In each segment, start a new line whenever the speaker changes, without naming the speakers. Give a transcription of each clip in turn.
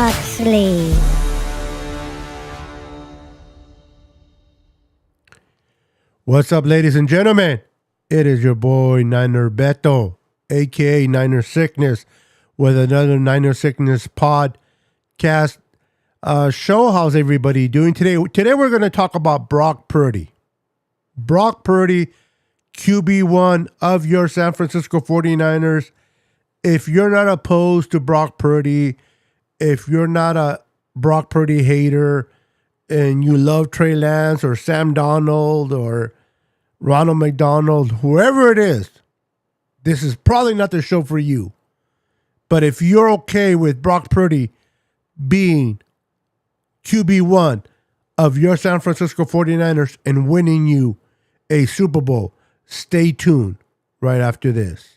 Huxley.
What's up, ladies and gentlemen? It is your boy Niner Beto, aka Niner Sickness, with another Niner Sickness podcast show. How's everybody doing today? Today we're going to talk about Brock Purdy. Brock Purdy, QB1 of your San Francisco 49ers. If you're not opposed to Brock Purdy, if you're not a Brock Purdy hater, and you love Trey Lance or Sam Darnold or Ronald McDonald, whoever it is, this is probably not the show for you. But if you're okay with Brock Purdy being QB1 of your San Francisco 49ers and winning you a Super Bowl, stay tuned right after this.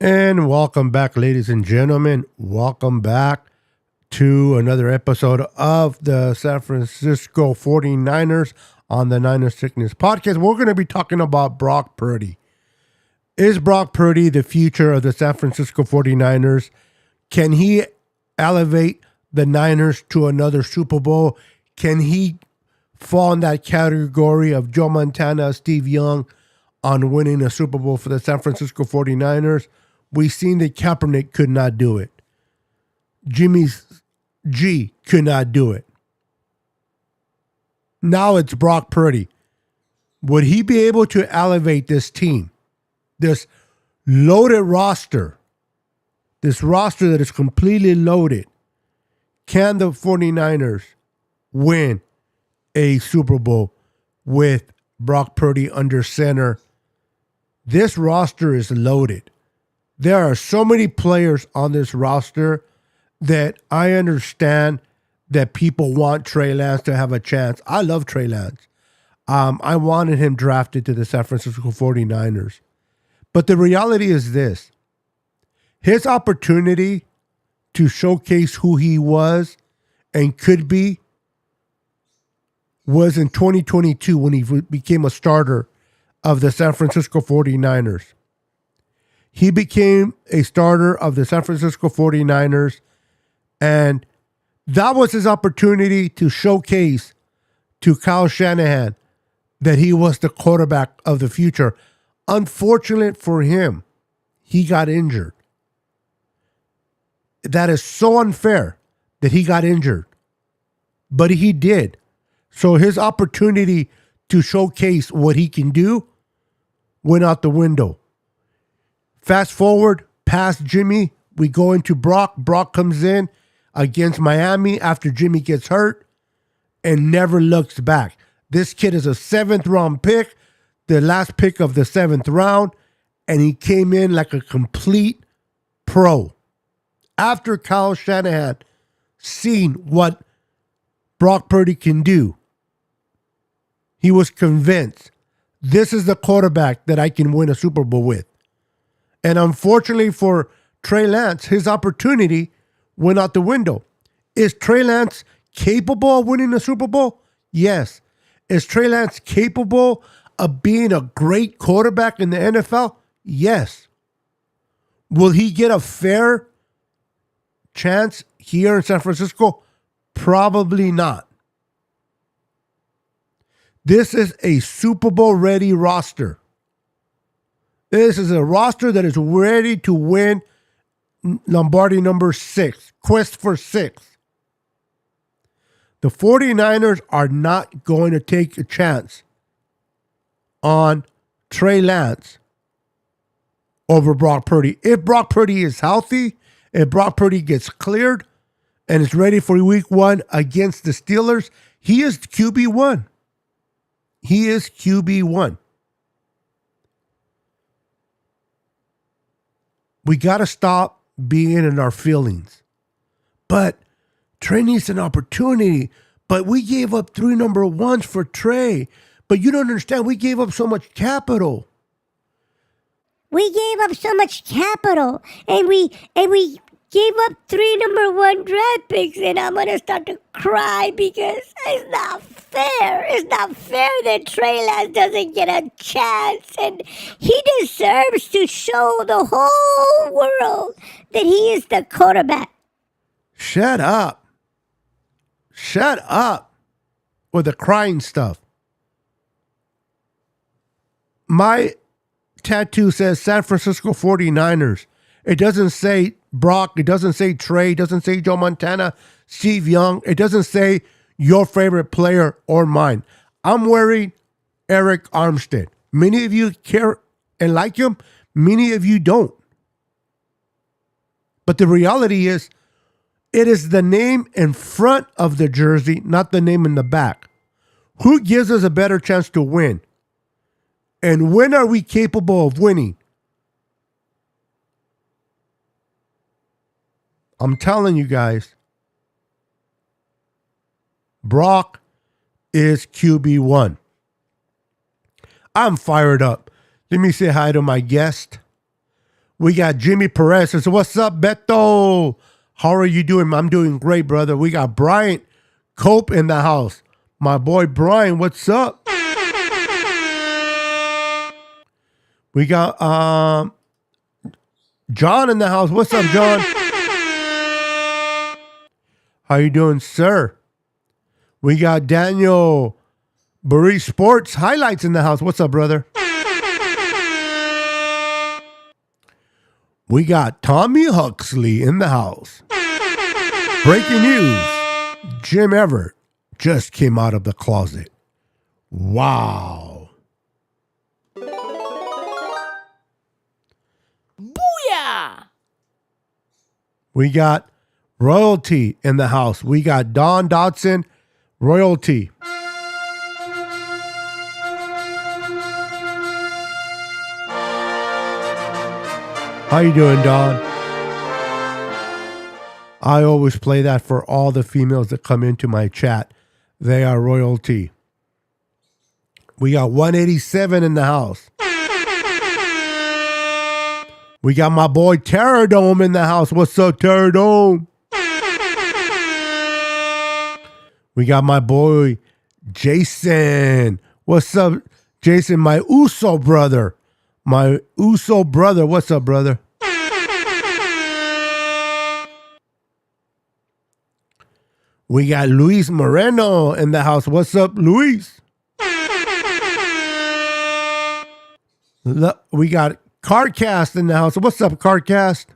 And welcome back, ladies and gentlemen. Welcome back to another episode of the San Francisco 49ers on the Niner Sickness podcast. We're going to be talking about Brock Purdy. Is Brock Purdy the future of the San Francisco 49ers? Can he elevate the Niners to another Super Bowl? Can he fall in that category of Joe Montana, Steve Young on winning a Super Bowl for the San Francisco 49ers? We've seen that Kaepernick could not do it. Jimmy G could not do it. Now it's Brock Purdy. Would he be able to elevate this team? This loaded roster. This roster that is completely loaded. Can the 49ers win a Super Bowl with Brock Purdy under center? This roster is loaded. There are so many players on this roster that I understand that people want Trey Lance to have a chance. I love Trey Lance. I wanted him drafted to the San Francisco 49ers. But the reality is this. His opportunity to showcase who he was and could be was in 2022 when he became a starter of the San Francisco 49ers. He became a starter of the San Francisco 49ers, and that was his opportunity to showcase to Kyle Shanahan that he was the quarterback of the future. Unfortunate for him, he got injured. That is so unfair that he got injured, but he did. So his opportunity to showcase what he can do went out the window. Fast forward past Jimmy, we go into Brock. Brock comes in against Miami after Jimmy gets hurt and never looks back. This kid is a 7th round pick, the last pick of the 7th round, and he came in like a complete pro. After Kyle Shanahan seen what Brock Purdy can do, he was convinced this is the quarterback that I can win a Super Bowl with. And unfortunately for Trey Lance, his opportunity went out the window. Is Trey Lance capable of winning a Super Bowl? Yes. Is Trey Lance capable of being a great quarterback in the NFL? Yes. Will he get a fair chance here in San Francisco? Probably not. This is a Super Bowl ready roster. This is a roster that is ready to win Lombardi number 6, quest for 6. The 49ers are not going to take a chance on Trey Lance over Brock Purdy. If Brock Purdy is healthy, if Brock Purdy gets cleared and is ready for week 1 against the Steelers, he is QB1. He is QB1. We got to stop being in our feelings. But Trey needs an opportunity. But we gave up 3 number ones for Trey. But you don't understand. We gave up so much capital.
We gave up so much capital, and we gave up 3 number 1 draft picks, and I'm gonna start to cry because it's not fair. It's not fair that Trey Lance doesn't get a chance, and he deserves to show the whole world that he is the quarterback.
Shut up. Shut up with the crying stuff. My tattoo says San Francisco 49ers. It doesn't say Brock. It doesn't say Trey. It doesn't say Joe Montana, Steve Young. It doesn't say your favorite player or mine. I'm wearing Eric Armstead. Many of you care and like him. Many of you don't. But the reality is, it is the name in front of the jersey, not the name in the back. Who gives us a better chance to win? And when are we capable of winning? I'm telling you guys, Brock is QB1. I'm fired up. Let me say hi to my guest. We got Jimmy Perez. Says, what's up, Beto? How are you doing? I'm doing great, brother. We got Bryant Cope in the house. My boy Brian, what's up? We got John in the house. What's up, John? How you doing, sir? We got Daniel Burry Sports Highlights in the house. What's up, brother? We got Tommy Huxley in the house. Breaking news. Jim Everett just came out of the closet. Wow.
Booyah!
We got Royalty in the house. We got Don Dodson, Royalty. How you doing, Don? I always play that for all the females that come into my chat. They are royalty. We got 187 in the house. We got my boy Terradome in the house. What's up, Terradome? We got my boy Jason. What's up, Jason? My Uso brother. My Uso brother. What's up, brother? We got Luis Moreno in the house. What's up, Luis? We got Cardcast in the house. What's up, Cardcast?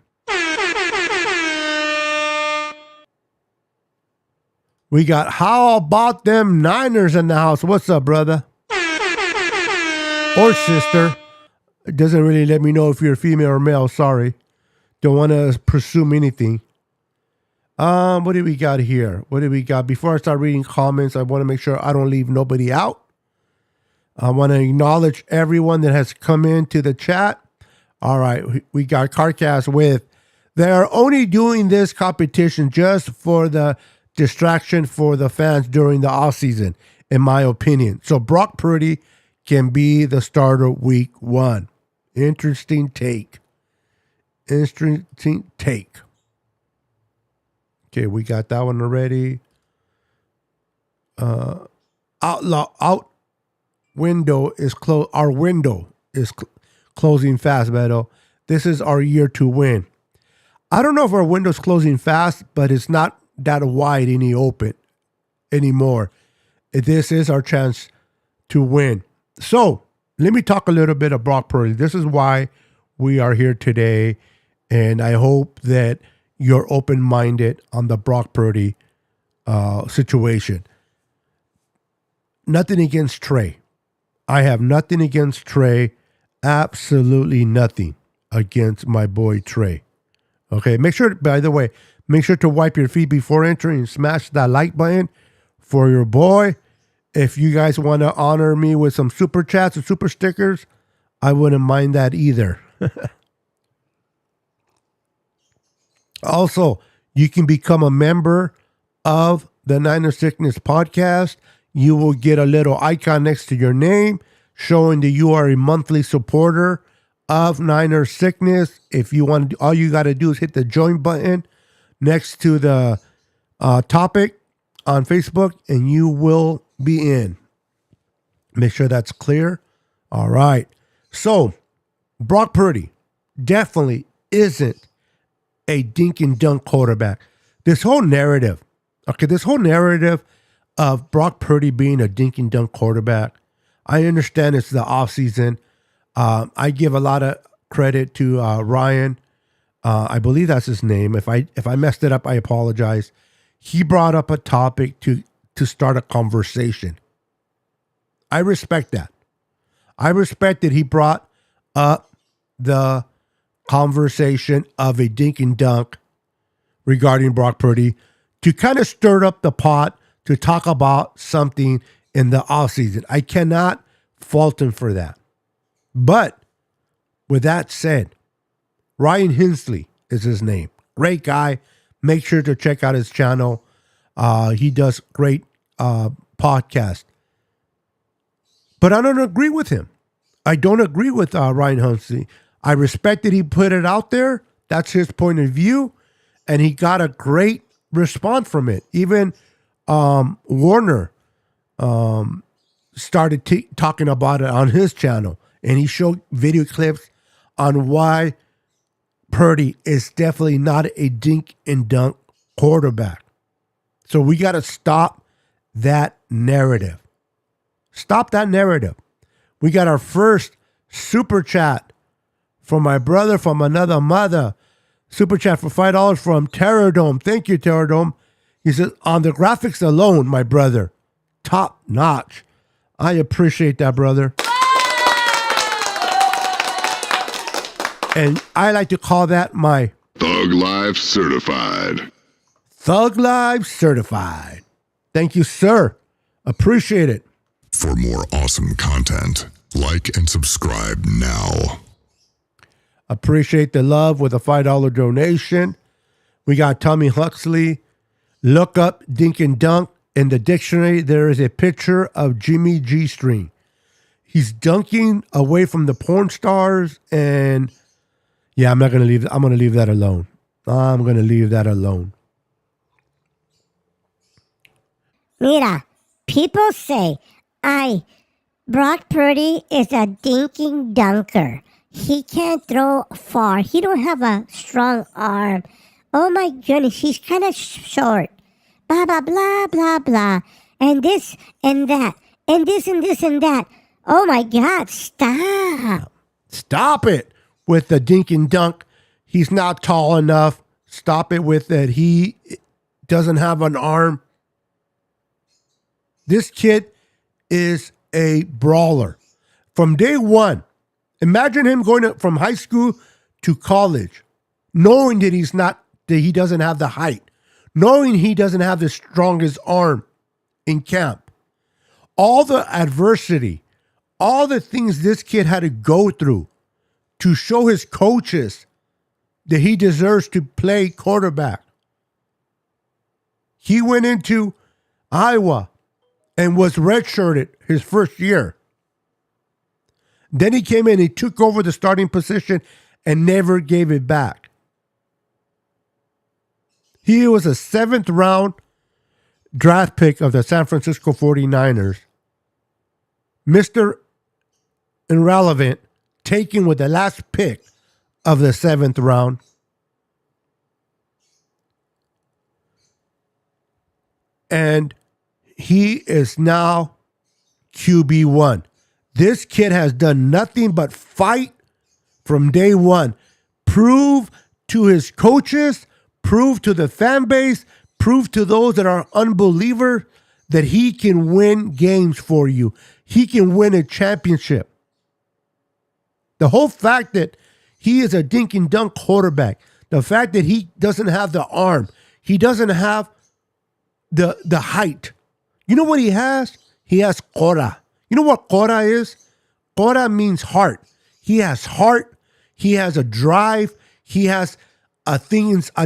We got How About Them Niners in the house. What's up, brother? Or sister. It doesn't really let me know if you're female or male. Sorry. Don't want to presume anything. What do we got here? What do we got? Before I start reading comments, I want to make sure I don't leave nobody out. I want to acknowledge everyone that has come into the chat. All right, we got Cardcast with, they're only doing this competition just for the distraction for the fans during the offseason, in my opinion. So Brock Purdy can be the starter week 1. Interesting take. Interesting take. Okay, we got that one already. Window is closed. Our window is closing fast, Beto. This is our year to win. I don't know if our window's closing fast, but it's not that wide anymore. This is our chance to win. So let me talk a little bit of Brock Purdy. This is why we are here today, and I hope that you're open-minded on the Brock Purdy situation. Nothing against Trey. I have nothing against Trey. Absolutely nothing against my boy Trey. Okay, by the way, make sure to wipe your feet before entering and smash that like button for your boy. If you guys want to honor me with some super chats or super stickers, I wouldn't mind that either. Also, you can become a member of the Niner Sickness podcast. You will get a little icon next to your name showing that you are a monthly supporter of Niner Sickness. If you want to, all you got to do is hit the join button next to the topic on Facebook and you will be in. Make sure that's clear. All right. So, Brock Purdy definitely isn't a dink and dunk quarterback. This whole narrative of Brock Purdy being a dink and dunk quarterback, I understand it's the offseason. I give a lot of credit to Ryan. I believe that's his name. If I messed it up, I apologize. He brought up a topic to start a conversation. I respect that. I respect that he brought up the conversation of a dink and dunk regarding Brock Purdy to kind of stir up the pot to talk about something in the offseason. I cannot fault him for that. But with that said, Ryan Hensley is his name. Great guy. Make sure to check out his channel. He does great podcast. But I don't agree with him. I don't agree with Ryan Hensley. I respect that he put it out there. That's his point of view. And he got a great response from it. Even Warner started talking about it on his channel. And he showed video clips on why Purdy is definitely not a dink and dunk quarterback. So we got to stop that narrative. Stop that narrative. We got our first super chat from my brother from another mother. Super chat for $5 from Terradome. Thank you, Terradome. He says, on the graphics alone, my brother, top notch. I appreciate that, brother. And I like to call that my
Thug Life Certified.
Thug Life Certified. Thank you, sir. Appreciate it.
For more awesome content, like and subscribe now.
Appreciate the love with a $5 donation. We got Tommy Huxley. Look up dink and dunk. In the dictionary, there is a picture of Jimmy G String. He's dunking away from the porn stars, and yeah, I'm going to leave that alone. I'm going to leave that alone.
Mira, people say Brock Purdy is a dinking dunker. He can't throw far. He don't have a strong arm. Oh my goodness, he's kind of short. Blah, blah, blah, blah, blah. And this and that. And this and this and that. Oh my God, stop.
Stop it with the dink and dunk. He's not tall enough. Stop it with that. He doesn't have an arm. This kid is a brawler. From day one, imagine him going from high school to college, knowing that he doesn't have the height, knowing he doesn't have the strongest arm in camp. All the adversity, all the things this kid had to go through to show his coaches that he deserves to play quarterback. He went into Iowa and was redshirted his first year. Then he came in, he took over the starting position and never gave it back. He was a 7th round draft pick of the San Francisco 49ers. Mr. Irrelevant, taken with the last pick of the 7th round. And he is now QB1. This kid has done nothing but fight from day one. Prove to his coaches, prove to the fan base, prove to those that are unbelievers that he can win games for you. He can win a championship. The whole fact that he is a dink and dunk quarterback, the fact that he doesn't have the arm, he doesn't have the height. You know what he has? He has Cora. You know what Cora is? Cora means heart. He has heart. He has a drive. He has a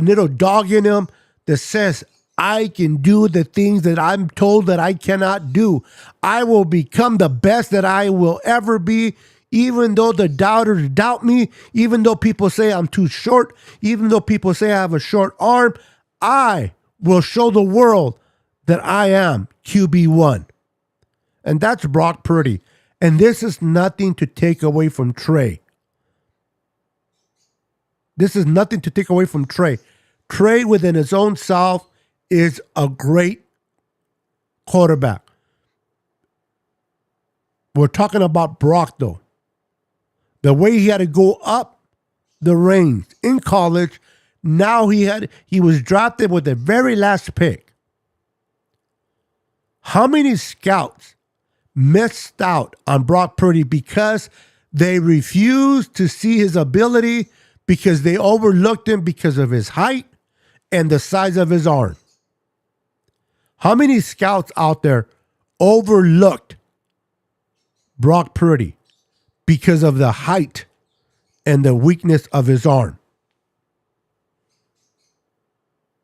little dog in him that says, I can do the things that I'm told that I cannot do. I will become the best that I will ever be, even though the doubters doubt me, even though people say I'm too short, even though people say I have a short arm. I will show the world that I am QB1. And that's Brock Purdy. And this is nothing to take away from Trey. This is nothing to take away from Trey. Trey, within his own self, is a great quarterback. We're talking about Brock, though. The way he had to go up the ranks in college, now he was drafted with the very last pick. How many scouts missed out on Brock Purdy because they refused to see his ability, because they overlooked him because of his height and the size of his arm? How many scouts out there overlooked Brock Purdy because of the height and the weakness of his arm?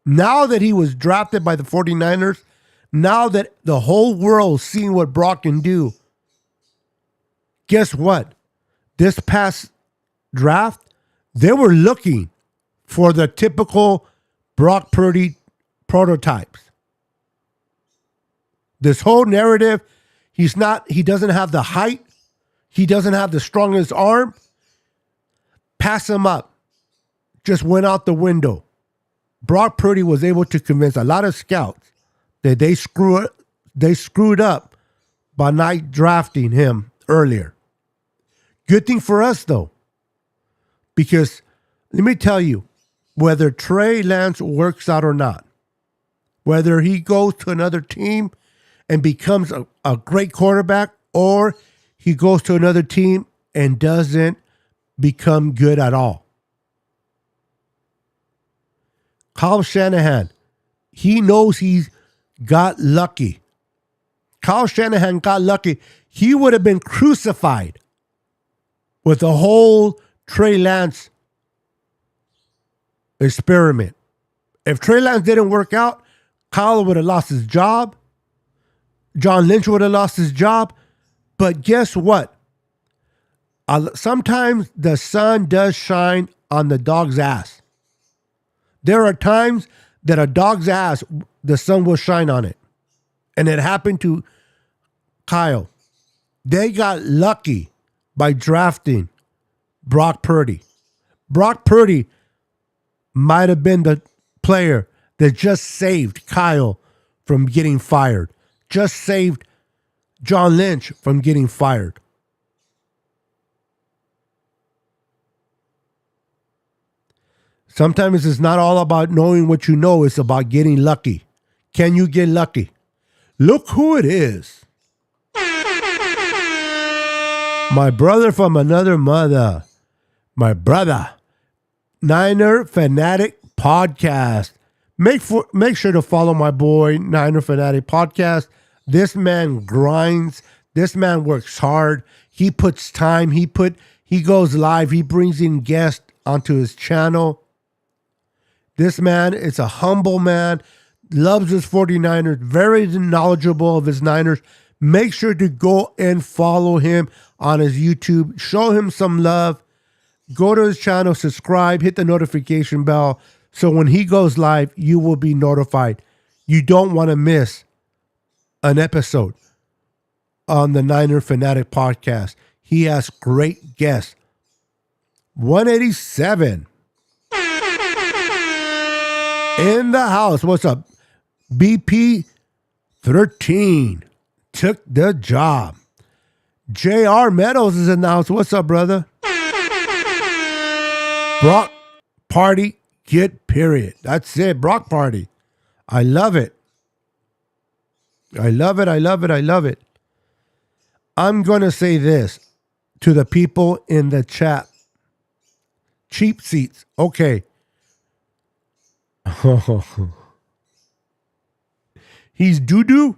Now that he was drafted by the 49ers, now that the whole world's seeing what Brock can do, guess what? This past draft, they were looking for the typical Brock Purdy prototypes. This whole narrative, he doesn't have the height, he doesn't have the strongest arm. Pass him up. Just went out the window. Brock Purdy was able to convince a lot of scouts that they screwed up by not drafting him earlier. Good thing for us, though, because let me tell you, whether Trey Lance works out or not, whether he goes to another team and becomes a great quarterback, or he goes to another team and doesn't become good at all. Kyle Shanahan, he knows he's got lucky. Kyle Shanahan got lucky. He would have been crucified with the whole Trey Lance experiment. If Trey Lance didn't work out, Kyle would have lost his job. John Lynch would have lost his job. But guess what? Sometimes the sun does shine on the dog's ass. There are times that a dog's ass, the sun will shine on it. And it happened to Kyle. They got lucky by drafting Brock Purdy. Brock Purdy might have been the player that just saved Kyle from getting fired. Just saved John Lynch from getting fired. Sometimes it's not all about knowing what you know. It's about getting lucky. Can you get lucky? Look who it is. My brother from another mother. My brother. Niner Fanatic Podcast. Make sure to follow my boy, Niner Fanatic Podcast. This man grinds. This man works hard. He puts time. He goes live. He brings in guests onto his channel. This man is a humble man, loves his 49ers, very knowledgeable of his Niners. Make sure to go and follow him on his YouTube. Show him some love. Go to his channel, subscribe, hit the notification bell, so when he goes live, you will be notified. You don't want to miss an episode on the Niner Fanatic Podcast. He has great guests. 187. In the house. What's up? BP 13 took the job. JR Meadows is in the house. What's up, brother? Brock Party, get period. That's it. Brock Party. I love it. I love it. I love it. I love it. I'm going to say this to the people in the chat. Cheap seats. Okay. He's doo-doo?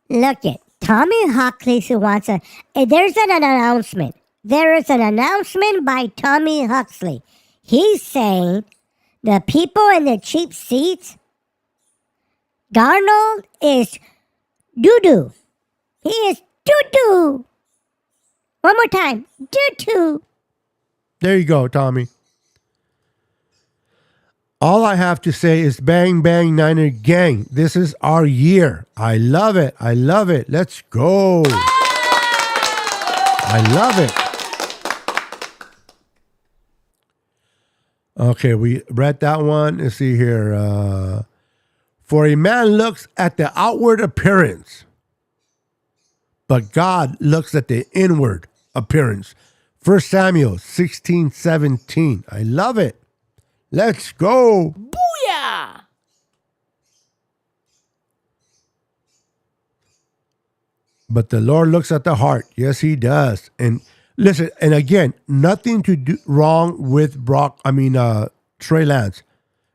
Look it. Tommy Huxley who wants there's an announcement. There is an announcement by Tommy Huxley. He's saying the people in the cheap seats, Darnold is doo-doo. He is doo-doo. One more time. Doo-doo.
There you go, Tommy. All I have to say is bang, bang, Niner gang. This is our year. I love it. I love it. Let's go. I love it. Okay, we read that one. Let's see here. For a man looks at the outward appearance, but God looks at the inward appearance. 1 Samuel 16:17. I love it. Let's go.
Booyah!
But the Lord looks at the heart. Yes, he does. And listen, and again, nothing to do wrong with Trey Lance.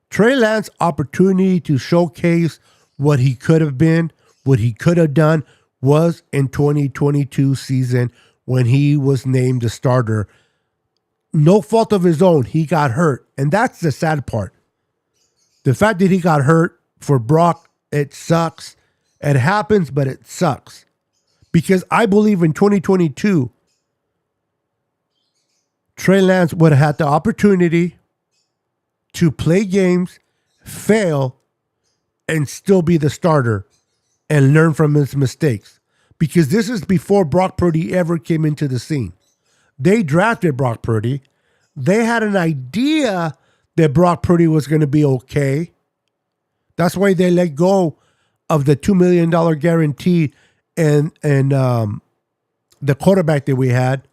Trey Lance opportunity to showcase what he could have been, what he could have done was in 2022 season when he was named the starter. No fault of his own. He got hurt. And that's the sad part. The fact that he got hurt for Brock, it sucks. It happens, but it sucks. Because I believe in 2022, Trey Lance would have had the opportunity to play games, fail, and still be the starter and learn from his mistakes. Because this is before Brock Purdy ever came into the scene. They drafted Brock Purdy. They had an idea that Brock Purdy was going to be okay. That's why they let go of the $2 million guarantee and the quarterback that we had.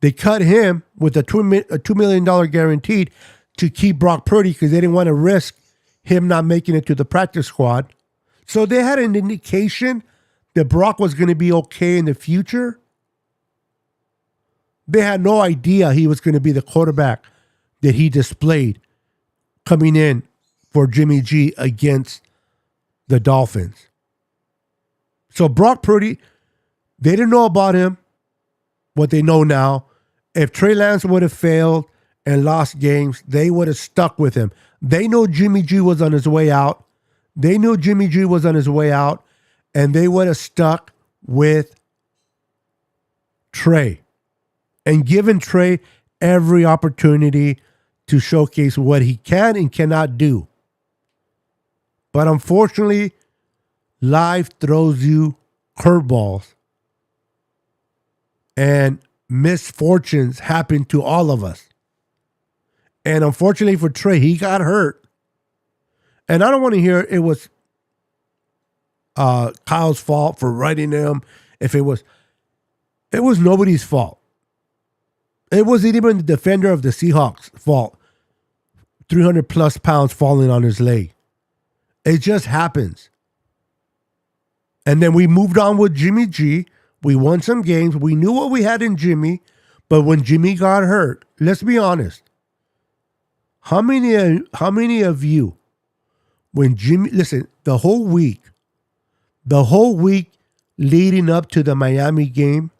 They cut him with a $2 million guaranteed to keep Brock Purdy because they didn't want to risk him not making it to the practice squad. So they had an indication that Brock was going to be okay in the future. They had no idea he was going to be the quarterback that he displayed coming in for Jimmy G against the Dolphins. So Brock Purdy, they didn't know about him, what they know now. If Trey Lance would have failed and lost games, they would have stuck with him. They know Jimmy G was on his way out. And they would have stuck with Trey and given Trey every opportunity to showcase what he can and cannot do. But unfortunately, life throws you curveballs and misfortunes happen to all of us. And unfortunately for Trey, he got hurt. And I don't want to hear it was Kyle's fault for writing him. It was nobody's fault. It wasn't even the defender of the Seahawks' fault. 300 plus pounds falling on his leg. It just happens. And then we moved on with Jimmy G. We won some games. We knew what we had in Jimmy. But when Jimmy got hurt, let's be honest. How many of you, when Jimmy, listen, the whole week leading up to the Miami game,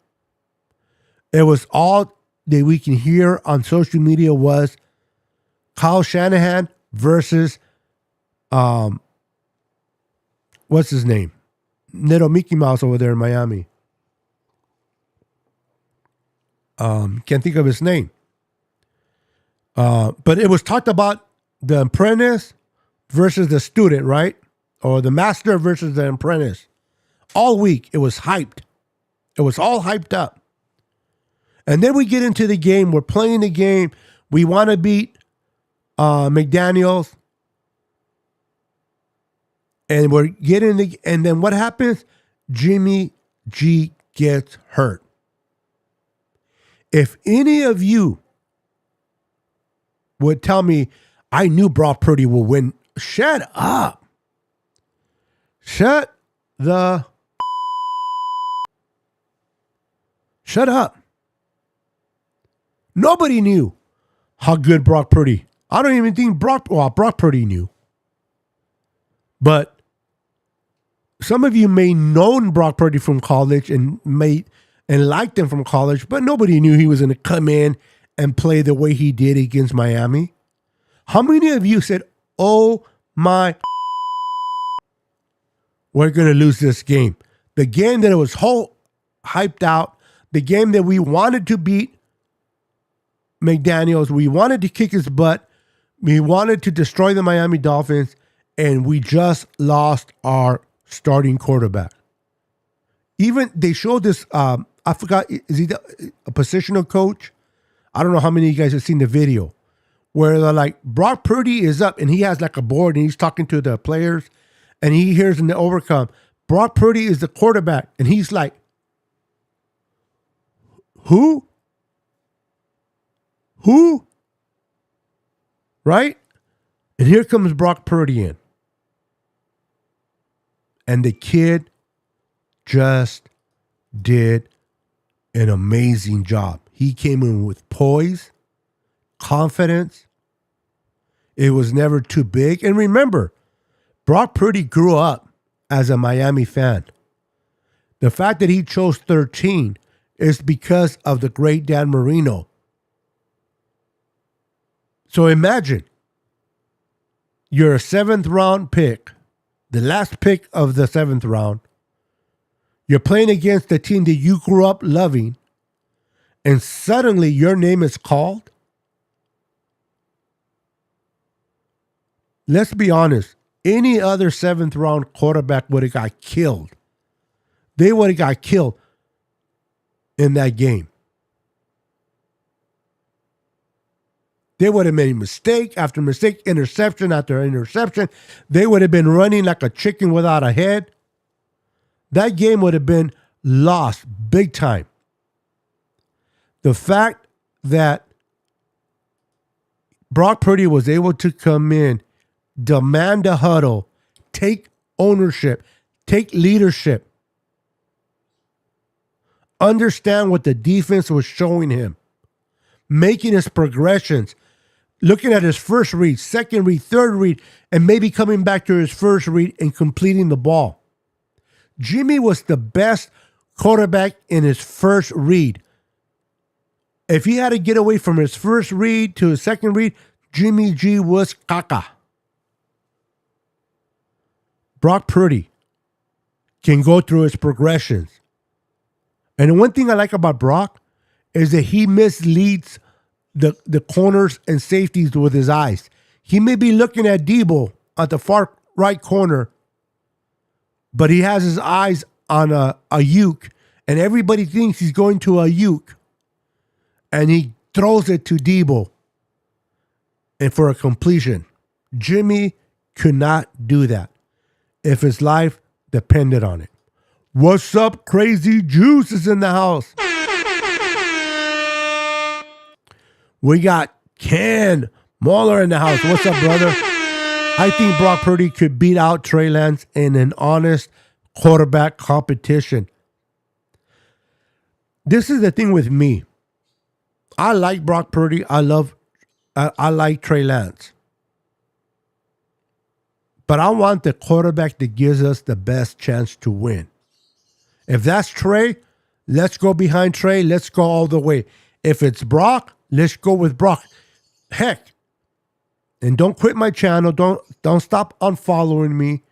it was all that we can hear on social media was Kyle Shanahan versus, what's his name? Little Mickey Mouse over there in Miami. Can't think of his name. But it was talked about the apprentice versus the student, right? Or the master versus the apprentice. All week, it was hyped. It was all hyped up. And then we get into the game. We're playing the game. We want to beat McDaniels. And we're getting and then what happens? Jimmy G gets hurt. If any of you would tell me, I knew Brock Purdy will win, shut up. Shut up. Nobody knew how good Brock Purdy. I don't even think Brock Purdy knew. But some of you may known Brock Purdy from college and liked him from college, but nobody knew he was going to come in and play the way he did against Miami? How many of you said, oh my, we're going to lose this game? The game that it was whole hyped out, the game that we wanted to beat McDaniels, we wanted to kick his butt, we wanted to destroy the Miami Dolphins, and we just lost our starting quarterback. Even they showed this, I forgot, is he a positional coach? I don't know how many of you guys have seen the video where they're like, Brock Purdy is up and he has like a board and he's talking to the players and he hears in the overcome, Brock Purdy is the quarterback. And he's like, who? Who? Right? And here comes Brock Purdy in. And the kid just did an amazing job. He came in with poise, confidence. It was never too big. And remember, Brock Purdy grew up as a Miami fan. The fact that he chose 13 is because of the great Dan Marino. So imagine you're a 7th round pick, the last pick of the 7th round. You're playing against the team that you grew up loving, and suddenly your name is called. Let's be honest. Any other 7th round quarterback would have got killed. They would have got killed in that game. They would have made mistake after mistake, interception after interception. They would have been running like a chicken without a head. That game would have been lost big time. The fact that Brock Purdy was able to come in, demand a huddle, take ownership, take leadership, understand what the defense was showing him, making his progressions, looking at his first read, second read, third read, and maybe coming back to his first read and completing the ball. Jimmy was the best quarterback in his first read. If he had to get away from his first read to his second read, Jimmy G was caca. Brock Purdy can go through his progressions. And one thing I like about Brock is that he misleads the corners and safeties with his eyes. He may be looking at Debo at the far right corner, but he has his eyes on a uke, and everybody thinks he's going to a uke, and he throws it to Debo and for a completion. Jimmy could not do that if his life depended on it. What's up, Crazy Juice is in the house. We got Ken Mauler in the house. What's up, brother? I think Brock Purdy could beat out Trey Lance in an honest quarterback competition. This is the thing with me. I like Brock Purdy. I like Trey Lance. But I want the quarterback that gives us the best chance to win. If that's Trey, let's go behind Trey. Let's go all the way. If it's Brock, let's go with Brock. Heck, and don't quit my channel. Don't stop unfollowing me,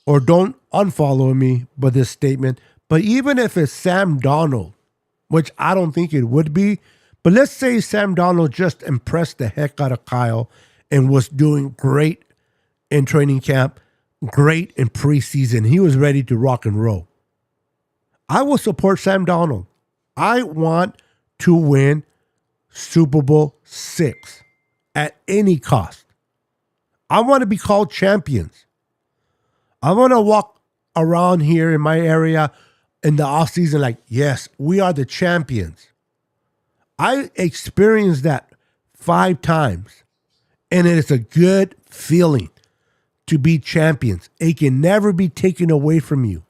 or don't unfollow me by this statement. But even if it's Sam Darnold, which I don't think it would be, but let's say Sam Darnold just impressed the heck out of Kyle and was doing great in training camp, great in preseason. He was ready to rock and roll. I will support Sam Darnold. I want to win Super Bowl VI at any cost. I want to be called champions. I want to walk around here in my area in the offseason like, yes, we are the champions. I experienced that 5 times, and it is a good feeling to be champions. It can never be taken away from you.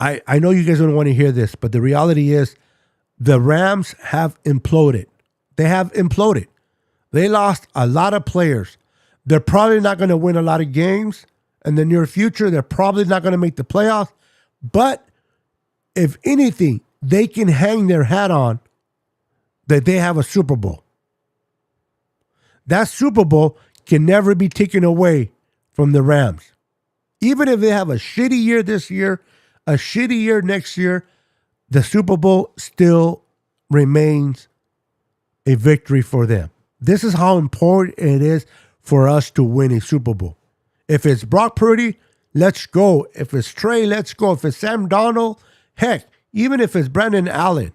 I know you guys don't want to hear this, but the reality is the Rams have imploded. They have imploded. They lost a lot of players. They're probably not going to win a lot of games in the near future. They're probably not going to make the playoffs. But if anything, they can hang their hat on that they have a Super Bowl. That Super Bowl can never be taken away from the Rams. Even if they have a shitty year this year, a shitty year next year, the Super Bowl still remains a victory for them. This is how important it is for us to win a Super Bowl. If it's Brock Purdy, let's go. If it's Trey, let's go. If it's Sam Darnold, heck, even if it's Brandon Allen,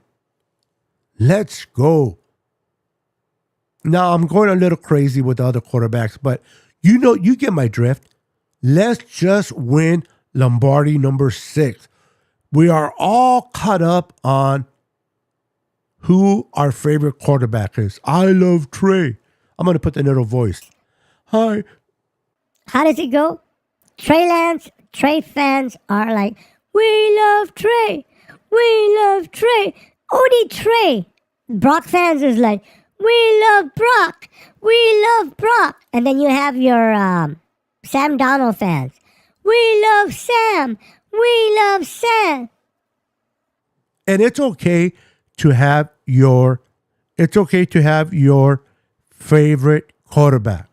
let's go. Now, I'm going a little crazy with the other quarterbacks, but you get my drift. Let's just win Lombardi number 6. We are all caught up on who our favorite quarterback is. I love Trey. I'm going to put the little voice. Hi.
How does it go? Trey fans are like, we love Trey. We love Trey. Only Trey. Brock fans is like, we love Brock. We love Brock. And then you have your Sam Darnold fans. We love Sam. We love Sam.
And it's okay to have your favorite quarterback.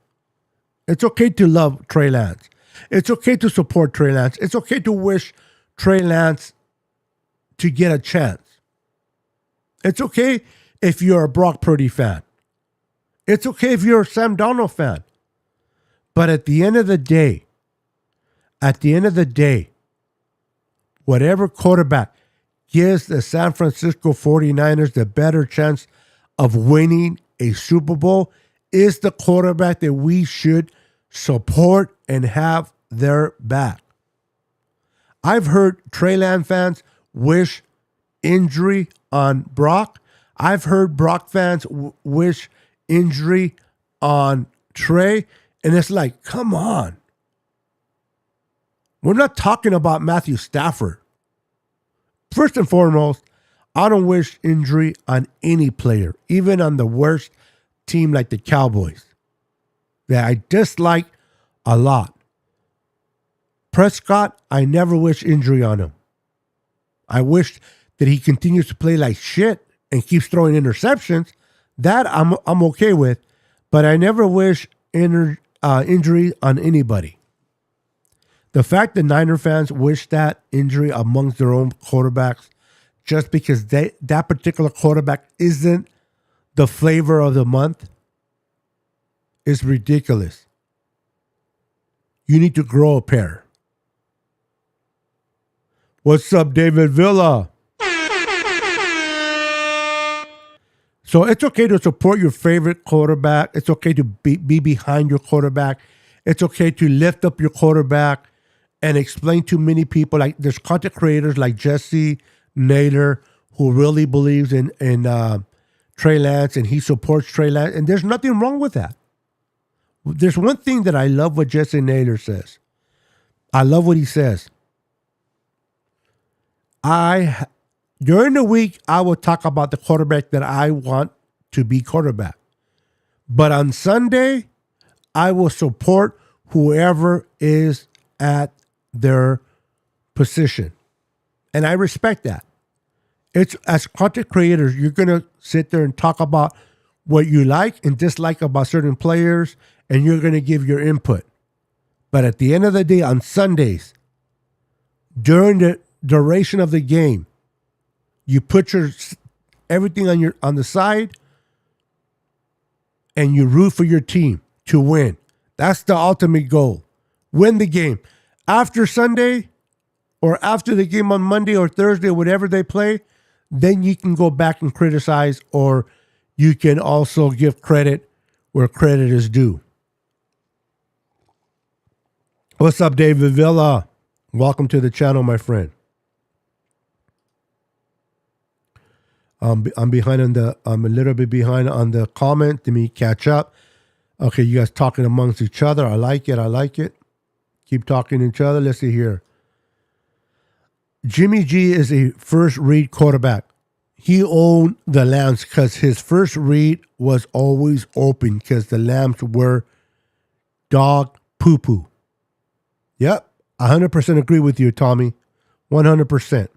It's okay to love Trey Lance. It's okay to support Trey Lance. It's okay to wish Trey Lance to get a chance. It's okay if you're a Brock Purdy fan. It's okay if you're a Sam Darnold fan. But at the end of the day, whatever quarterback gives the San Francisco 49ers the better chance of winning a Super Bowl is the quarterback that we should support and have their back. I've heard Trey Lance fans wish injury on Brock. I've heard Brock fans wish injury on Trey. And it's like, come on. We're not talking about Matthew Stafford. First and foremost, I don't wish injury on any player, even on the worst team like the Cowboys, that I dislike a lot. Prescott, I never wish injury on him. I wish that he continues to play like shit and keeps throwing interceptions. That I'm okay with, but I never wish injury on anybody. The fact that Niner fans wish that injury amongst their own quarterbacks just because that particular quarterback isn't the flavor of the month is ridiculous. You need to grow a pair. What's up, David Villa? So it's okay to support your favorite quarterback. It's okay to be behind your quarterback. It's okay to lift up your quarterback and explain to many people. Like there's content creators like Jesse Nader who really believes in Trey Lance and he supports Trey Lance. And there's nothing wrong with that. There's one thing that I love what Jesse Nader says. I love what he says. During the week, I will talk about the quarterback that I want to be quarterback. But on Sunday, I will support whoever is at their position. And I respect that. It's as content creators, you're going to sit there and talk about what you like and dislike about certain players, and you're going to give your input. But at the end of the day, on Sundays, during the duration of the game, you put everything on the side and you root for your team to win. That's the ultimate goal. Win the game. After Sunday or after the game on Monday or Thursday, whatever they play, then you can go back and criticize, or you can also give credit where credit is due. What's up, David Villa? Welcome to the channel, my friend. I'm a little bit behind on the comment. Let me catch up. Okay, you guys talking amongst each other. I like it. Keep talking to each other. Let's see here. Jimmy G is a first read quarterback. He owned the Lambs because his first read was always open because the Lambs were dog poo-poo. Yep, 100% agree with you, Tommy. 100%.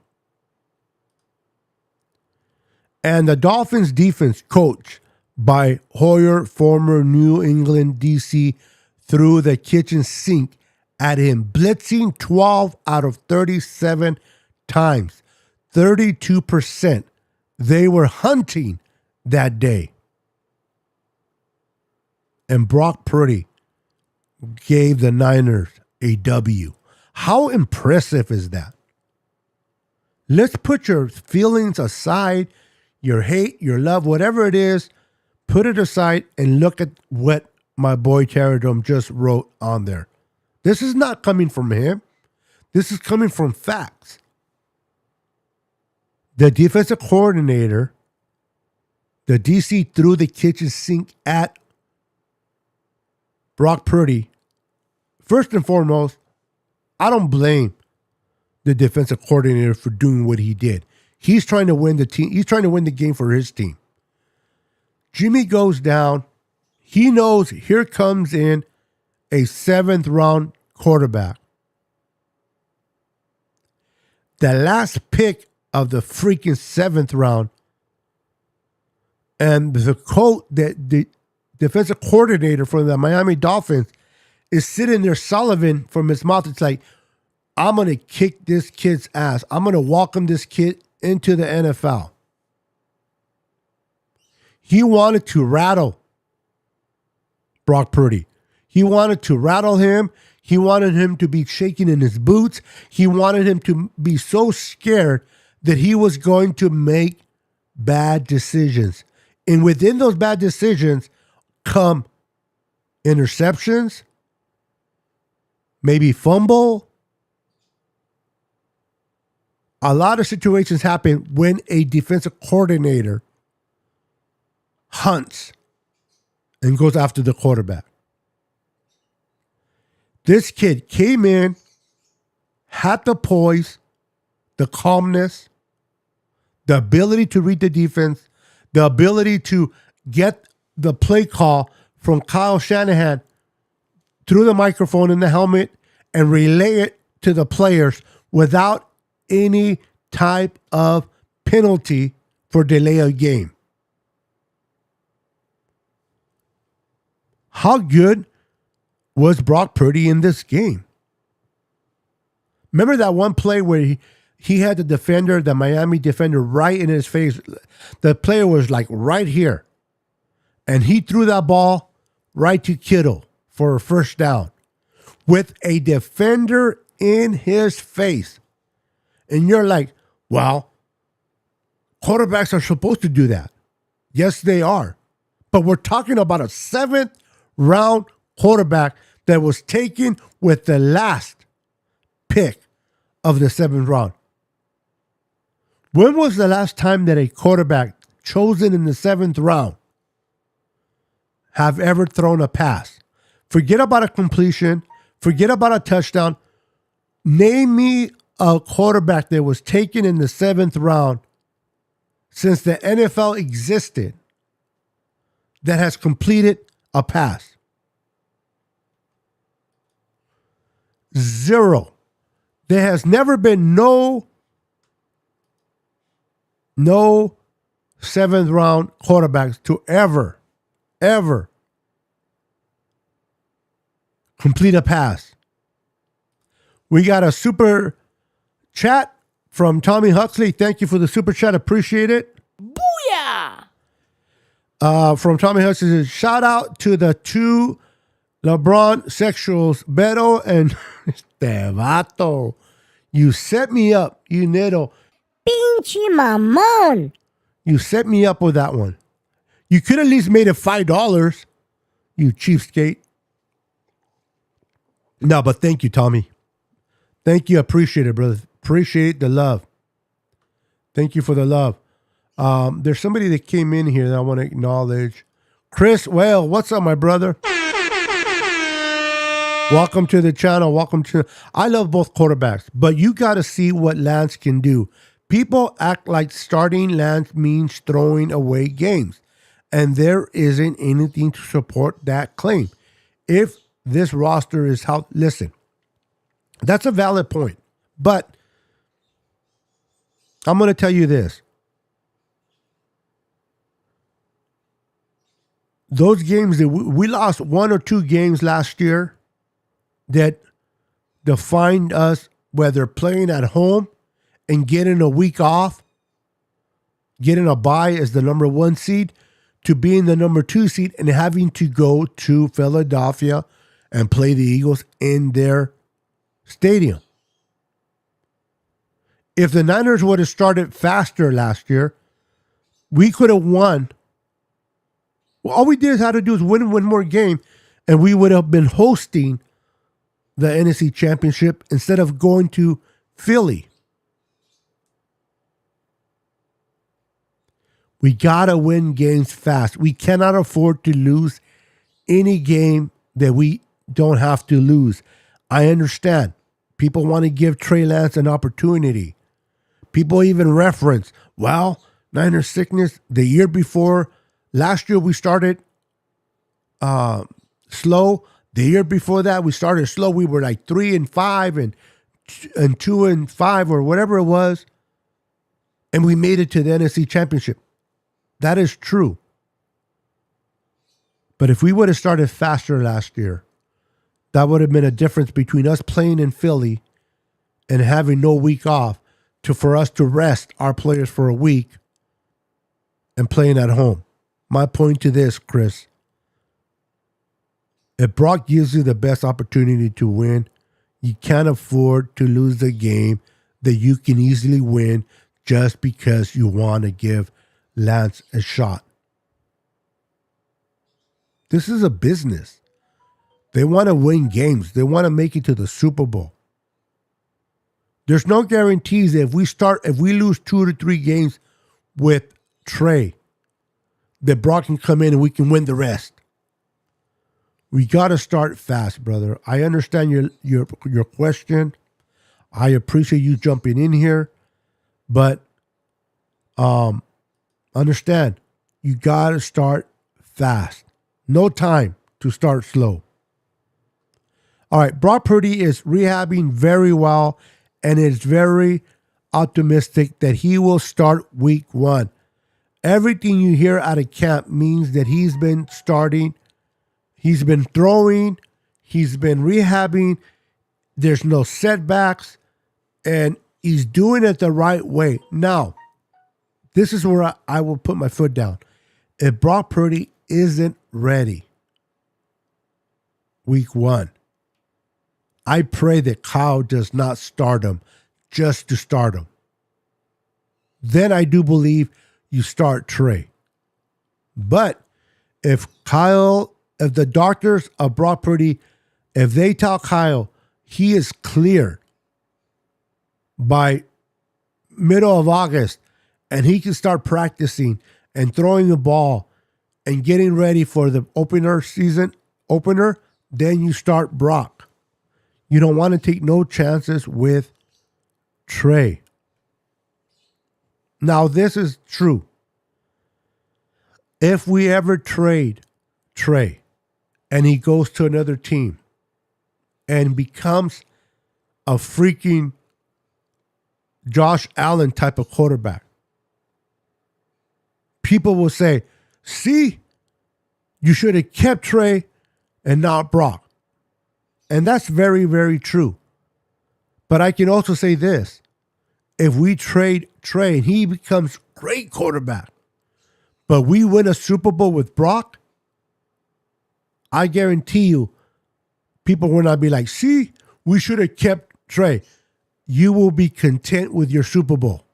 And the Dolphins defense, coached by Hoyer, former New England DC, threw the kitchen sink at him, blitzing 12 out of 37 times, 32%. They were hunting that day. And Brock Purdy gave the Niners a W. How impressive is that? Let's put your feelings aside, your hate, your love, whatever it is, put it aside and look at what my boy Terradome just wrote on there. This is not coming from him. This is coming from facts. The defensive coordinator, the DC, threw the kitchen sink at Brock Purdy. First and foremost, I don't blame the defensive coordinator for doing what he did. He's trying to win the team. He's trying to win the game for his team. Jimmy goes down. He knows here comes in a 7th round quarterback. The last pick of the freaking 7th round. And the quote that the defensive coordinator for the Miami Dolphins is sitting there salivating from his mouth. It's like, I'm going to kick this kid's ass. I'm going to welcome this kid into the NFL. He wanted to rattle Brock Purdy. He wanted to rattle him. He wanted him to be shaking in his boots. He wanted him to be so scared that he was going to make bad decisions. And within those bad decisions come interceptions, maybe fumble. A lot of situations happen when a defensive coordinator hunts and goes after the quarterback. This kid came in, had the poise, the calmness, the ability to read the defense, the ability to get the play call from Kyle Shanahan through the microphone in the helmet and relay it to the players without any type of penalty for delay of game. How good was Brock Purdy in this game? Remember that one play where he had the defender, the Miami defender, right in his face? The player was like right here. And he threw that ball right to Kittle for a first down with a defender in his face. And you're like, well, quarterbacks are supposed to do that. Yes, they are. But we're talking about a 7th round quarterback that was taken with the last pick of the 7th round. When was the last time that a quarterback chosen in the 7th round have ever thrown a pass? Forget about a completion. Forget about a touchdown. Name me a quarterback that was taken in the 7th round since the NFL existed that has completed a pass. 0. There has never been no 7th round quarterbacks to ever complete a pass. We got a super chat from Tommy Huxley. Thank you for the super chat. Appreciate it.
Booyah!
From Tommy Huxley, shout out to the 2 LeBron sexuals, Beto and este vato. You set me up, you nitto.
Pinche mamón.
You set me up with that one. You could at least made it $5, you cheapskate. No, but thank you, Tommy. Thank you. Appreciate it, brother. Appreciate the love. Thank you for the love. There's somebody that came in here that I want to acknowledge. Chris Well, what's up, my brother? Welcome to the channel. Welcome to... I love both quarterbacks, but you got to see what Lance can do. People act like starting Lance means throwing away games, and there isn't anything to support that claim. If this roster is how... Listen, that's a valid point, but I'm going to tell you this. those games that we lost 1 or 2 games last year that defined us, whether playing at home and getting a week off, getting a bye as the number 1 seed, to being the number 2 seed and having to go to Philadelphia and play the Eagles in their stadium. If the Niners would have started faster last year, we could have won. Well, all we did have to do is win one more game, and we would have been hosting the NFC Championship instead of going to Philly. We got to win games fast. We cannot afford to lose any game that we don't have to lose. I understand. People want to give Trey Lance an opportunity. People even reference, well, Niners sickness, the year before, last year we started slow. The year before that, we started slow. We were like 3-5 and 2-5 or whatever it was. And we made it to the NFC Championship. That is true. But if we would have started faster last year, that would have been a difference between us playing in Philly and having no week off for us to rest our players for a week and playing at home. My point to this, Chris, if Brock gives you the best opportunity to win, you can't afford to lose a game that you can easily win just because you want to give Lance a shot. This is a business. They want to win games. They want to make it to the Super Bowl. There's no guarantees that if we lose 2 to 3 games with Trey, that Brock can come in and we can win the rest. We got to start fast, brother. I understand your question. I appreciate you jumping in here, but understand, you got to start fast. No time to start slow. All right, Brock Purdy is rehabbing very well and is very optimistic that he will start week 1. Everything you hear out of camp means that he's been starting, he's been throwing, he's been rehabbing, there's no setbacks, and he's doing it the right way. Now, this is where I will put my foot down. If Brock Purdy isn't ready week 1, I pray that Kyle does not start him just to start him. Then I do believe you start Trey. But if the doctors of Brock Purdy, if they tell Kyle he is cleared by middle of August and he can start practicing and throwing the ball and getting ready for the season opener, then you start Brock. You don't want to take no chances with Trey. Now, this is true. If we ever trade Trey and he goes to another team and becomes a freaking Josh Allen type of quarterback, people will say, see, you should have kept Trey and not Brock. And that's very, very true. But I can also say this. If we trade Trey and he becomes great quarterback, but we win a Super Bowl with Brock, I guarantee you, people will not be like, see, we should have kept Trey. You will be content with your Super Bowl.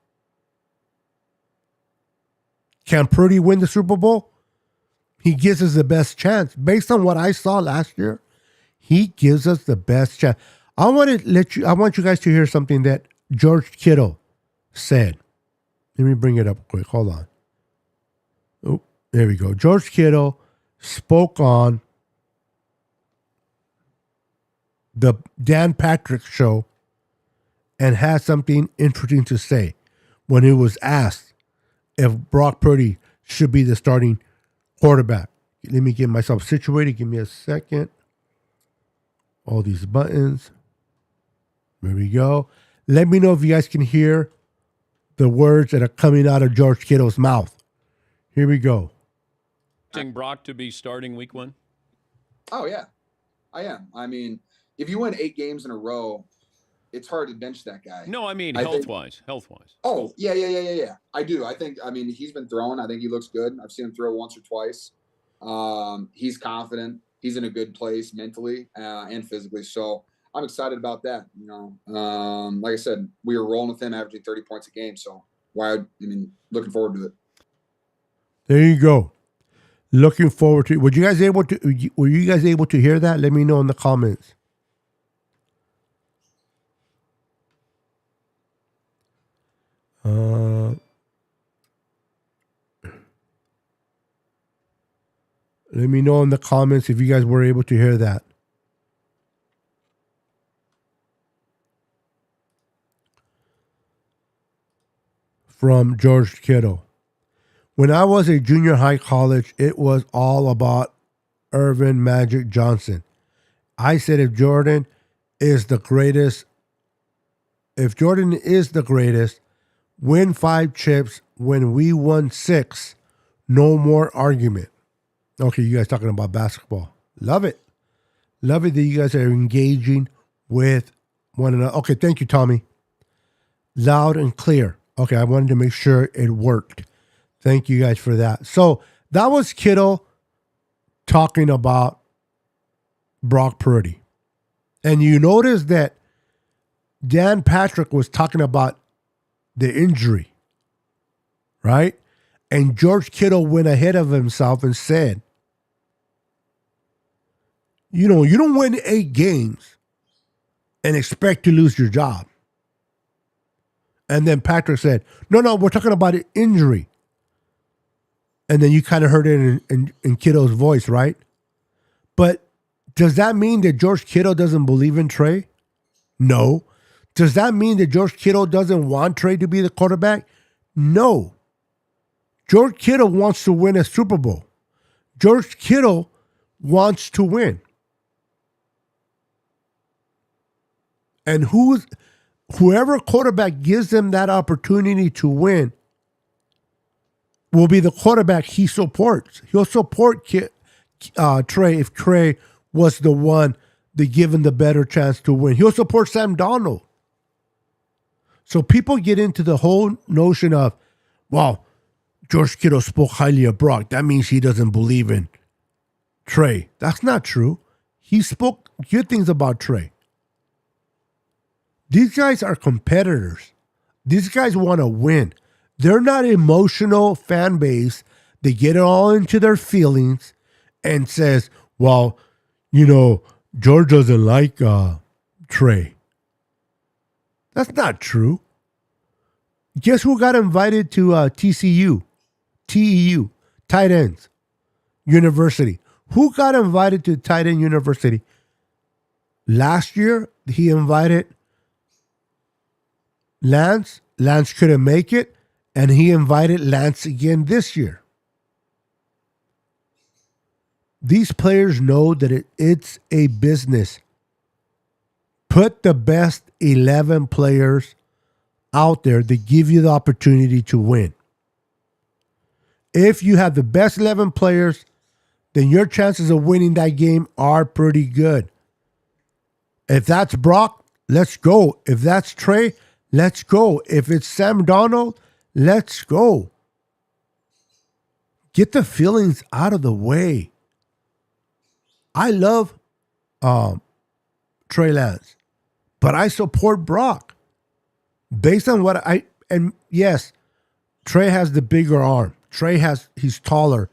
Can Purdy win the Super Bowl? He gives us the best chance. Based on what I saw last year, he gives us the best chance. I want you guys to hear something that George Kittle said. Let me bring it up quick. Hold on. Oh, there we go. George Kittle spoke on the Dan Patrick show and had something interesting to say when he was asked if Brock Purdy should be the starting quarterback. Let me get myself situated. Give me a second. All these buttons. There we go. Let me know if you guys can hear the words that are coming out of George Kittle's mouth. Here we go.
expecting Brock to be starting week 1?
Oh yeah, I am. I mean, if you win 8 games in a row, it's hard to bench that guy.
No, I mean
I think-
health-wise.
Oh, yeah. I do. I mean, he's been throwing. I think he looks good. I've seen him throw once or twice. He's confident. He's in a good place mentally and physically. So I'm excited about that. You know, like I said, we were rolling with him, averaging 30 points a game. So looking forward to it.
There you go. Looking forward to it. Were you guys able to hear that? Let me know in the comments. Let me know in the comments if you guys were able to hear that. From George Kittle. When I was a junior high college, it was all about Irvin Magic Johnson. I said if Jordan is the greatest, win 5 chips when we won 6, no more argument. Okay, you guys talking about basketball. Love it. Love it that you guys are engaging with one another. Okay, thank you, Tommy. Loud and clear. Okay, I wanted to make sure it worked. Thank you guys for that. So that was Kittle talking about Brock Purdy. And you notice that Dan Patrick was talking about the injury, right? And George Kittle went ahead of himself and said, you know, you don't win 8 games and expect to lose your job. And then Patrick said, no, we're talking about an injury. And then you kind of heard it in Kittle's voice, right? But does that mean that George Kittle doesn't believe in Trey? No. Does that mean that George Kittle doesn't want Trey to be the quarterback? No. George Kittle wants to win a Super Bowl. George Kittle wants to win. And whoever quarterback gives them that opportunity to win will be the quarterback he supports. He'll support Trey if Trey was the one that given the better chance to win. He'll support Sam Darnold. So people get into the whole notion of, well, George Kittle spoke highly of Brock. That means he doesn't believe in Trey. That's not true. He spoke good things about Trey. These guys are competitors. These guys want to win. They're not emotional fan base. They get all into their feelings and says, well, you know, George doesn't like Trey. That's not true. Guess who got invited to TEU, Tight Ends University? Who got invited to Tight End University? Last year, he invited Lance. Lance couldn't make it, and he invited Lance again this year. These players know that it's a business. Put the best 11 players out there that give you the opportunity to win. If you have the best 11 players, then your chances of winning that game are pretty good. If that's Brock, let's go. If that's Trey, let's go. If it's Sam Darnold, let's go. Get the feelings out of the way. I love Trey Lance, but I support Brock based on and yes, Trey has the bigger arm. He's taller.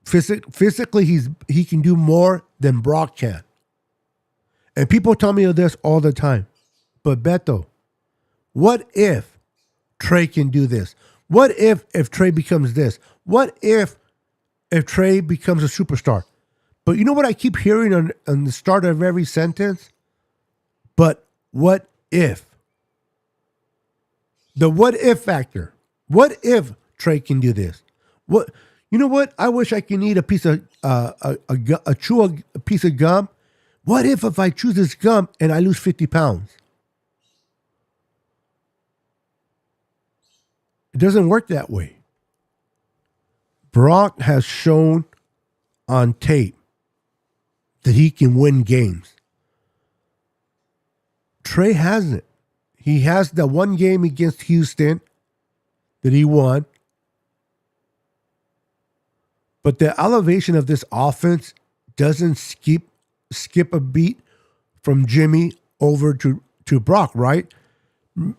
Physically, he can do more than Brock can. And people tell me this all the time. But Beto, what if Trey can do this? What if Trey becomes this? What if Trey becomes a superstar? But you know what I keep hearing on the start of every sentence? But what if? The what if factor. What if Trey can do this? What, you know what? I wish I could eat a piece of chew a piece of gum. What if I chew this gum and I lose 50 pounds? It doesn't work that way. Brock has shown on tape that he can win games. Trey hasn't. He has the one game against Houston that he won. But the elevation of this offense doesn't skip a beat from Jimmy over to Brock, right?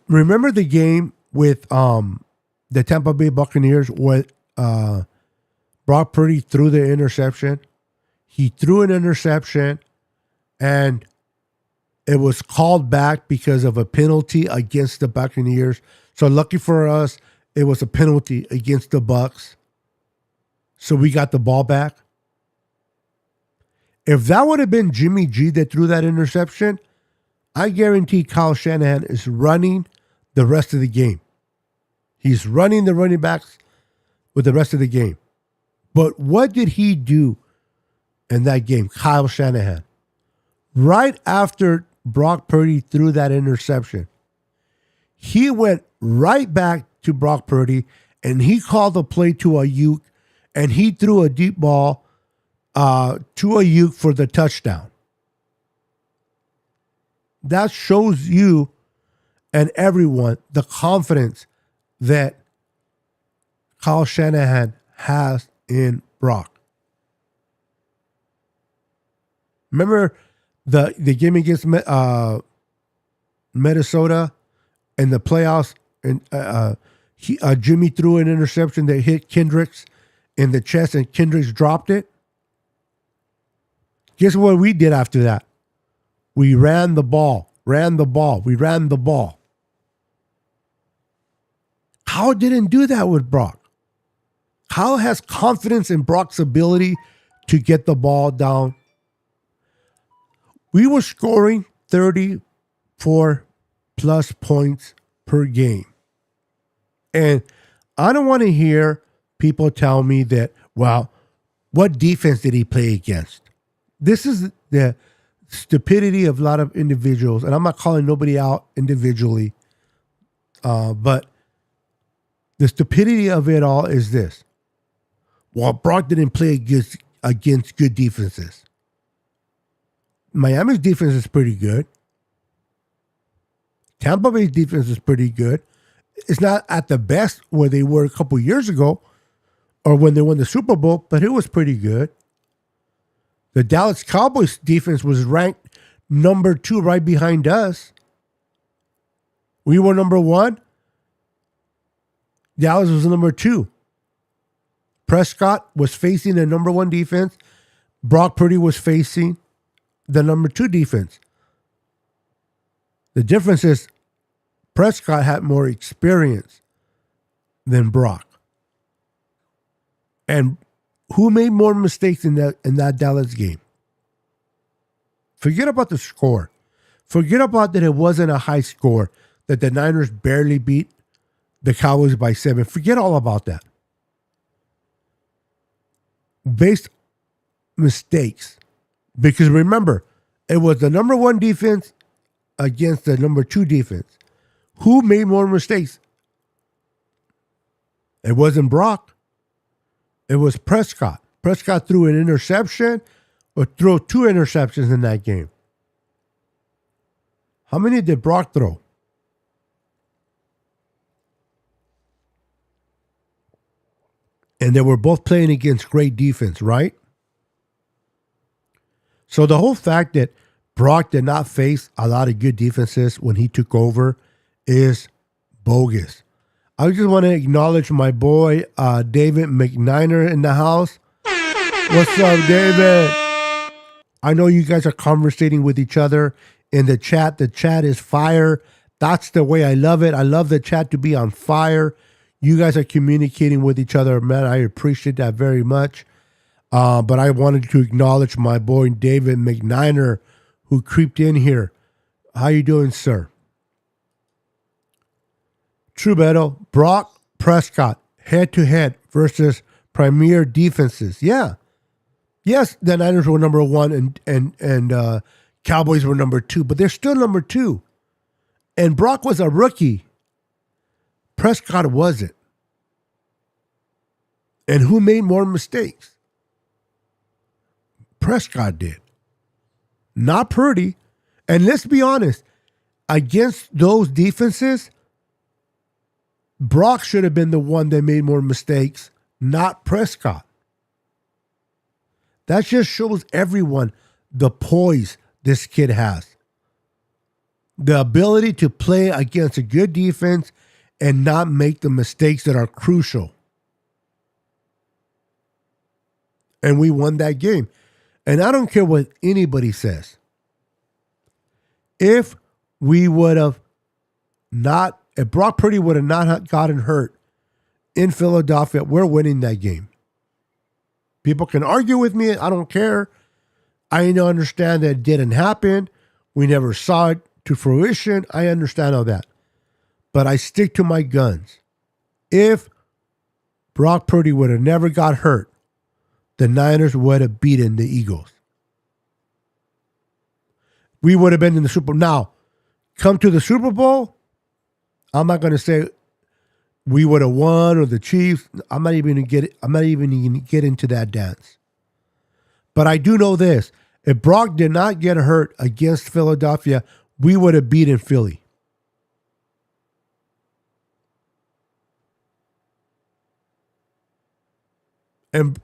Remember the game with the Tampa Bay Buccaneers where Brock Purdy threw the interception? He threw an interception and it was called back because of a penalty against the Buccaneers. So lucky for us, it was a penalty against the Bucs. So we got the ball back. If that would have been Jimmy G that threw that interception, I guarantee Kyle Shanahan is running the rest of the game. He's running the running backs with the rest of the game. But what did he do in that game, Kyle Shanahan? Right after Brock Purdy threw that interception, he went right back to Brock Purdy and he called the play to Ayuk and he threw a deep ball to Ayuk for the touchdown. That shows you and everyone the confidence that Kyle Shanahan has in Brock. Remember the game against Minnesota in the playoffs, and Jimmy threw an interception that hit Kendricks in the chest, and Kendricks dropped it. Guess what we did after that? We ran the ball. Kyle didn't do that with Brock. Kyle has confidence in Brock's ability to get the ball down. We were scoring 34 plus points per game. And I don't want to hear people tell me that, well, what defense did he play against? This is the stupidity of a lot of individuals, and I'm not calling nobody out individually, but the stupidity of it all is this. Well, Brock didn't play against good defenses. Miami's defense is pretty good. Tampa Bay's defense is pretty good. It's not at the best where they were a couple years ago or when they won the Super Bowl, but it was pretty good. The Dallas Cowboys defense was ranked number 2 right behind us. We were number 1. Dallas was number 2. Prescott was facing the number 1 defense. Brock Purdy was facing the number 2 defense. The difference is Prescott had more experience than Brock. And who made more mistakes in that Dallas game? Forget about the score. Forget about that it wasn't a high score, that the Niners barely beat the Cowboys by 7. Forget all about that. Based mistakes. Because remember, it was the number 1 defense against the number 2 defense. Who made more mistakes? It wasn't Brock. It was Prescott. Prescott threw an interception or threw 2 interceptions in that game. How many did Brock throw? And they were both playing against great defense, right? So the whole fact that Brock did not face a lot of good defenses when he took over is bogus. I just want to acknowledge my boy, David McNiner in the house. What's up, David? I know you guys are conversating with each other in the chat. The chat is fire. That's the way I love it. I love the chat to be on fire. You guys are communicating with each other. Man, I appreciate that very much. But I wanted to acknowledge my boy, David McNiner, who creeped in here. How you doing, sir? True Beto, Brock Prescott, head-to-head versus premier defenses. Yeah. Yes, the Niners were number 1 and Cowboys were number 2, but they're still number 2. And Brock was a rookie. Prescott wasn't. And who made more mistakes? Prescott did, not Purdy. And let's be honest, against those defenses, Brock should have been the one that made more mistakes, not Prescott. That just shows everyone the poise this kid has. The ability to play against a good defense and not make the mistakes that are crucial. And we won that game. And I don't care what anybody says. If we would have not, if Brock Purdy would have not gotten hurt in Philadelphia, we're winning that game. People can argue with me. I don't care. I understand that it didn't happen. We never saw it to fruition. I understand all that. But I stick to my guns. If Brock Purdy would have never got hurt, the Niners would have beaten the Eagles. We would have been in the Super Bowl. Now, come to the Super Bowl, I'm not going to say we would have won or the Chiefs. I'm not even going to get into that dance. But I do know this. If Brock did not get hurt against Philadelphia, we would have beaten Philly. And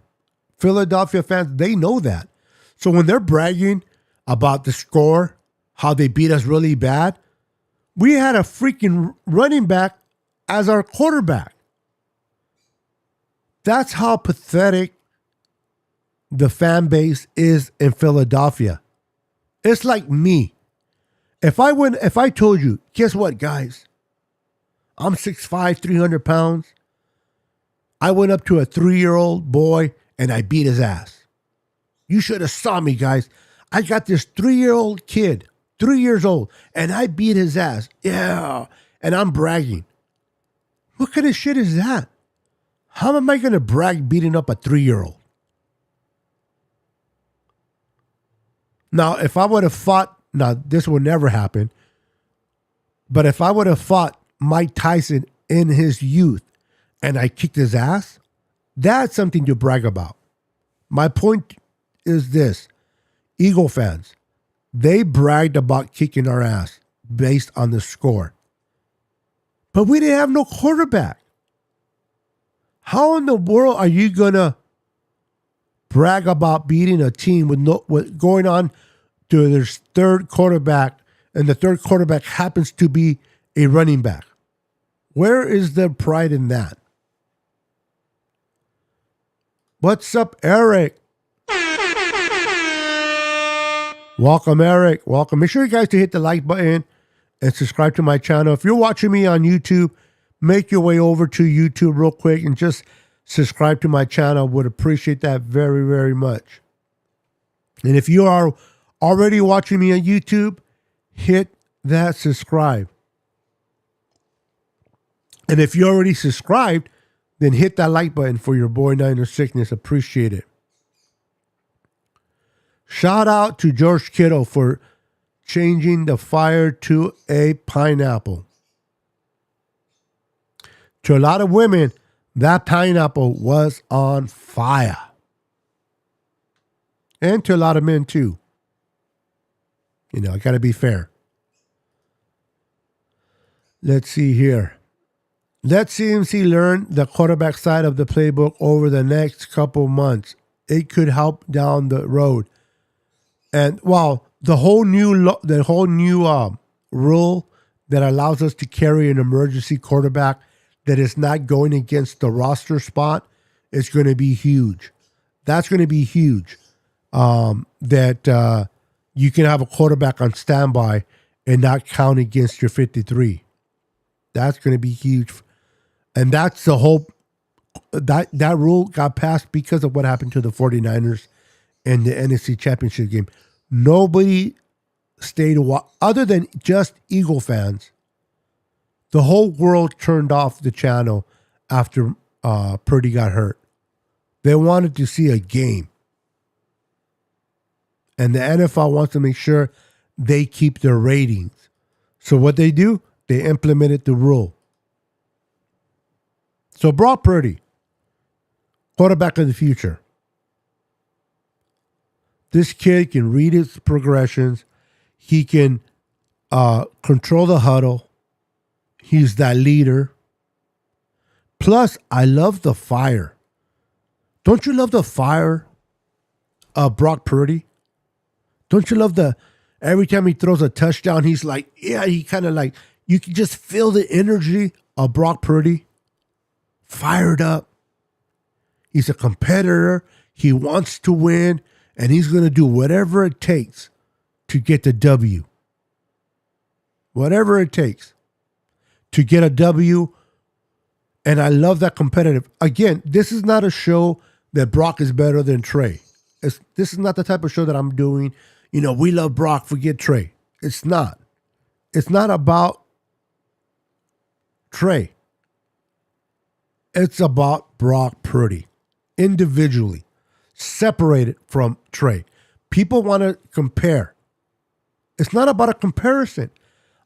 Philadelphia fans, they know that. So when they're bragging about the score, how they beat us really bad, we had a freaking running back as our quarterback. That's how pathetic the fan base is in Philadelphia. It's like me. If I told you, guess what, guys? I'm 6'5", 300 pounds. I went up to a 3-year-old boy and I beat his ass. You should have saw me, guys. I got this 3-year-old kid, 3 years old, and I beat his ass. Yeah. And I'm bragging. What kind of shit is that? How am I going to brag beating up a 3-year-old? Now, if I would have fought, now this would never happen, but if I would have fought Mike Tyson in his youth and I kicked his ass, that's something to brag about. My point is this. Eagle fans, they bragged about kicking our ass based on the score. But we didn't have no quarterback. How in the world are you going to brag about beating a team with going on to their third quarterback, and the third quarterback happens to be a running back? Where is the pride in that? What's up, Eric? Welcome, Eric. Welcome. Make sure you guys to hit the like button and subscribe to my channel. If you're watching me on YouTube, make your way over to YouTube real quick and just subscribe to my channel. Would appreciate that very, very much. And if you are already watching me on YouTube, hit that subscribe. And if you already subscribed, then hit that like button for your boy Niner Sickness. Appreciate it. Shout out to George Kittle for changing the fire to a pineapple. To a lot of women, that pineapple was on fire. And to a lot of men too. You know, I got to be fair. Let's see here. Let CMC learn the quarterback side of the playbook over the next couple months. It could help down the road. And the whole new rule that allows us to carry an emergency quarterback that is not going against the roster spot is going to be huge. That's going to be huge. That you can have a quarterback on standby and not count against your 53. That's going to be huge. And that's the whole, that rule got passed because of what happened to the 49ers in the NFC Championship game. Nobody stayed other than just Eagle fans. The whole world turned off the channel after Purdy got hurt. They wanted to see a game. And the NFL wants to make sure they keep their ratings. So what they do, they implemented the rule. So Brock Purdy, quarterback of the future. This kid can read his progressions. He can control the huddle. He's that leader. Plus, I love the fire. Don't you love the fire of Brock Purdy? Don't you love every time he throws a touchdown, he's like, yeah, he kind of like, you can just feel the energy of Brock Purdy. Fired up. He's a competitor. He wants to win, and he's going to do whatever it takes to get the W. Whatever it takes to get a W. And I love that competitive. Again, this is not a show that Brock is better than Trey. This is not the type of show that I'm doing. You know, we love Brock, forget Trey. It's not. It's not about Trey. It's about Brock Purdy. Individually. Separated from Trey. People want to compare. It's not about a comparison.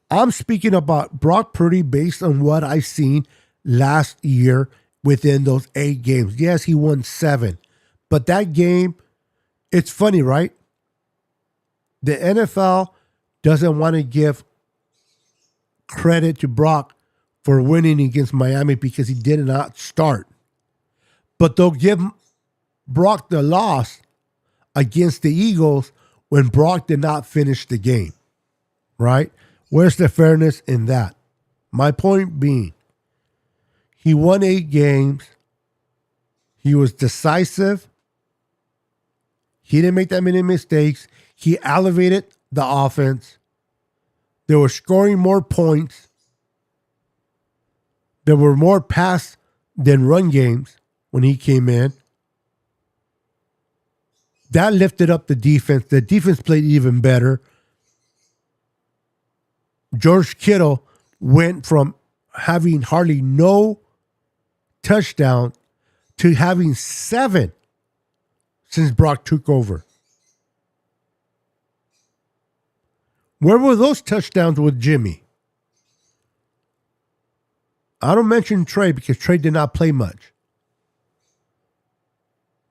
I'm speaking about Brock Purdy based on what I've seen last year within those 8 games. Yes, he won 7. But that game, it's funny, right? The NFL doesn't want to give credit to Brock for winning against Miami because he did not start. But they'll give Brock the loss against the Eagles when Brock did not finish the game, right? Where's the fairness in that? My point being, he won 8 games. He was decisive. He didn't make that many mistakes. He elevated the offense. They were scoring more points. There were more pass than run games when he came in. That lifted up the defense. The defense played even better. George Kittle went from having hardly no touchdown to having 7 since Brock took over. Where were those touchdowns with Jimmy? I don't mention Trey because Trey did not play much.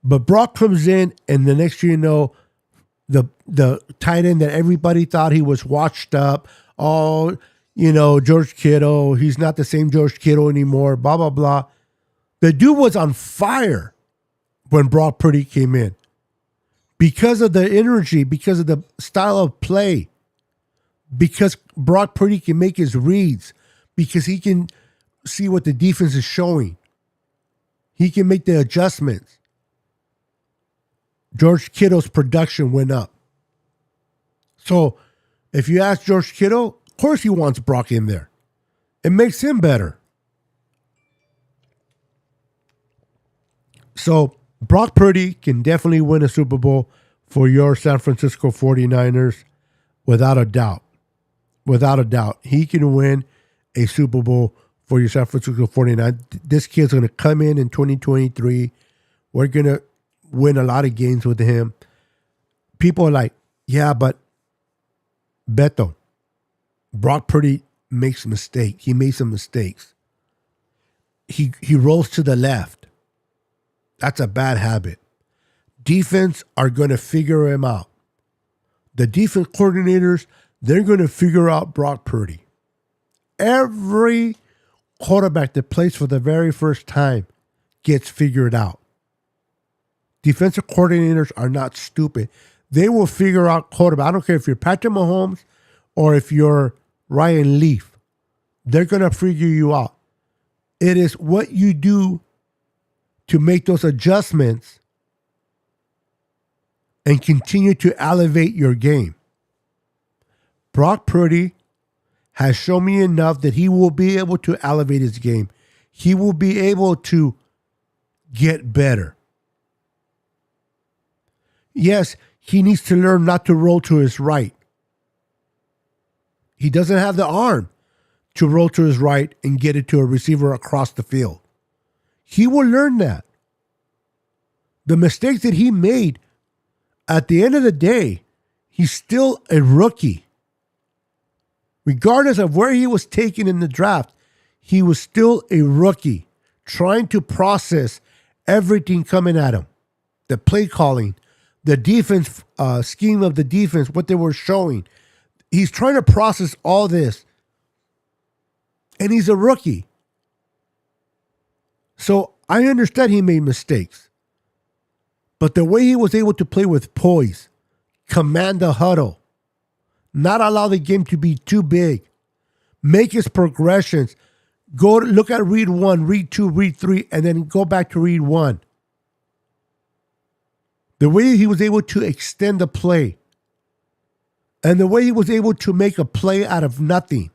But Brock comes in, and the next thing you know, the tight end that everybody thought he was washed up. Oh, you know, George Kittle, he's not the same George Kittle anymore, blah, blah, blah. The dude was on fire when Brock Purdy came in. Because of the energy, because of the style of play, because Brock Purdy can make his reads, because he can see what the defense is showing. He can make the adjustments. George Kittle's production went up. So if you ask George Kittle, of course he wants Brock in there. It makes him better. So Brock Purdy can definitely win a Super Bowl for your San Francisco 49ers without a doubt. Without a doubt. He can win a Super Bowl for your San Francisco 49ers. This kid's going to come in 2023. We're going to win a lot of games with him. People are like, yeah, but Beto, Brock Purdy makes a mistake. He made some mistakes. He rolls to the left. That's a bad habit. Defense are going to figure him out. The defense coordinators, they're going to figure out Brock Purdy. Every quarterback that plays for the very first time gets figured out. Defensive coordinators are not stupid. They will figure out quarterback. I don't care if you're Patrick Mahomes or if you're Ryan Leaf. They're going to figure you out. It is what you do to make those adjustments and continue to elevate your game. Brock Purdy has shown me enough that he will be able to elevate his game. He will be able to get better. Yes, he needs to learn not to roll to his right. He doesn't have the arm to roll to his right and get it to a receiver across the field. He will learn that. The mistakes that he made, at the end of the day, he's still a rookie. Regardless of where he was taken in the draft, he was still a rookie trying to process everything coming at him. The play calling, the defense scheme of the defense, what they were showing. He's trying to process all this. And he's a rookie. So I understand he made mistakes. But the way he was able to play with poise, command the huddle, not allow the game to be too big, make his progressions, look at read 1, read 2, read 3, and then go back to read 1. The way he was able to extend the play, and the way he was able to make a play out of nothing.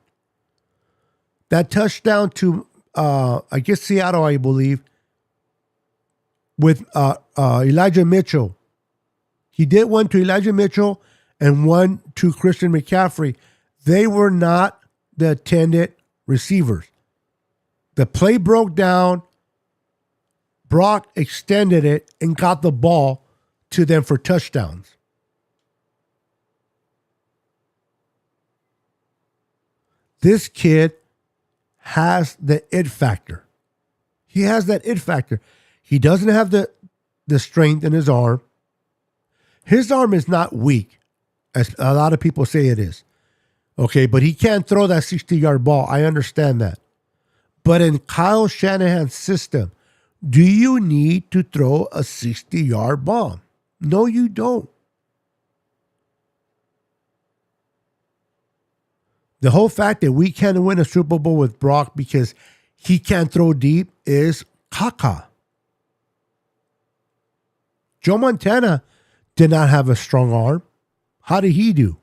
That touchdown to, I guess, Seattle, I believe, with Elijah Mitchell. He did one to Elijah Mitchell and one to Christian McCaffrey. They were not the intended receivers. The play broke down. Brock extended it and got the ball to them for touchdowns. This kid has the it factor. He has that it factor. He doesn't have the strength in his arm. His arm is not weak, as a lot of people say it is. Okay, but he can't throw that 60-yard ball. I understand that. But in Kyle Shanahan's system, do you need to throw a 60-yard ball? No, you don't. The whole fact that we can't win a Super Bowl with Brock because he can't throw deep is caca. Joe Montana did not have a strong arm. How did he do?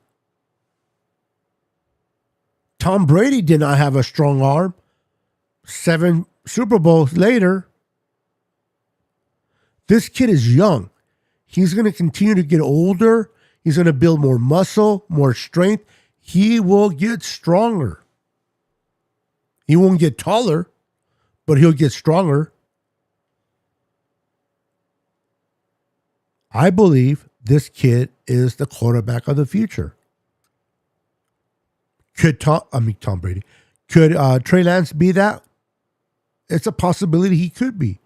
Tom Brady did not have a strong arm. 7 Super Bowls later. This kid is young. He's going to continue to get older. He's going to build more muscle, more strength. He will get stronger. He won't get taller, but he'll get stronger. I believe this kid is the quarterback of the future. Could Tom Brady. Could Trey Lance be that? It's a possibility he could be.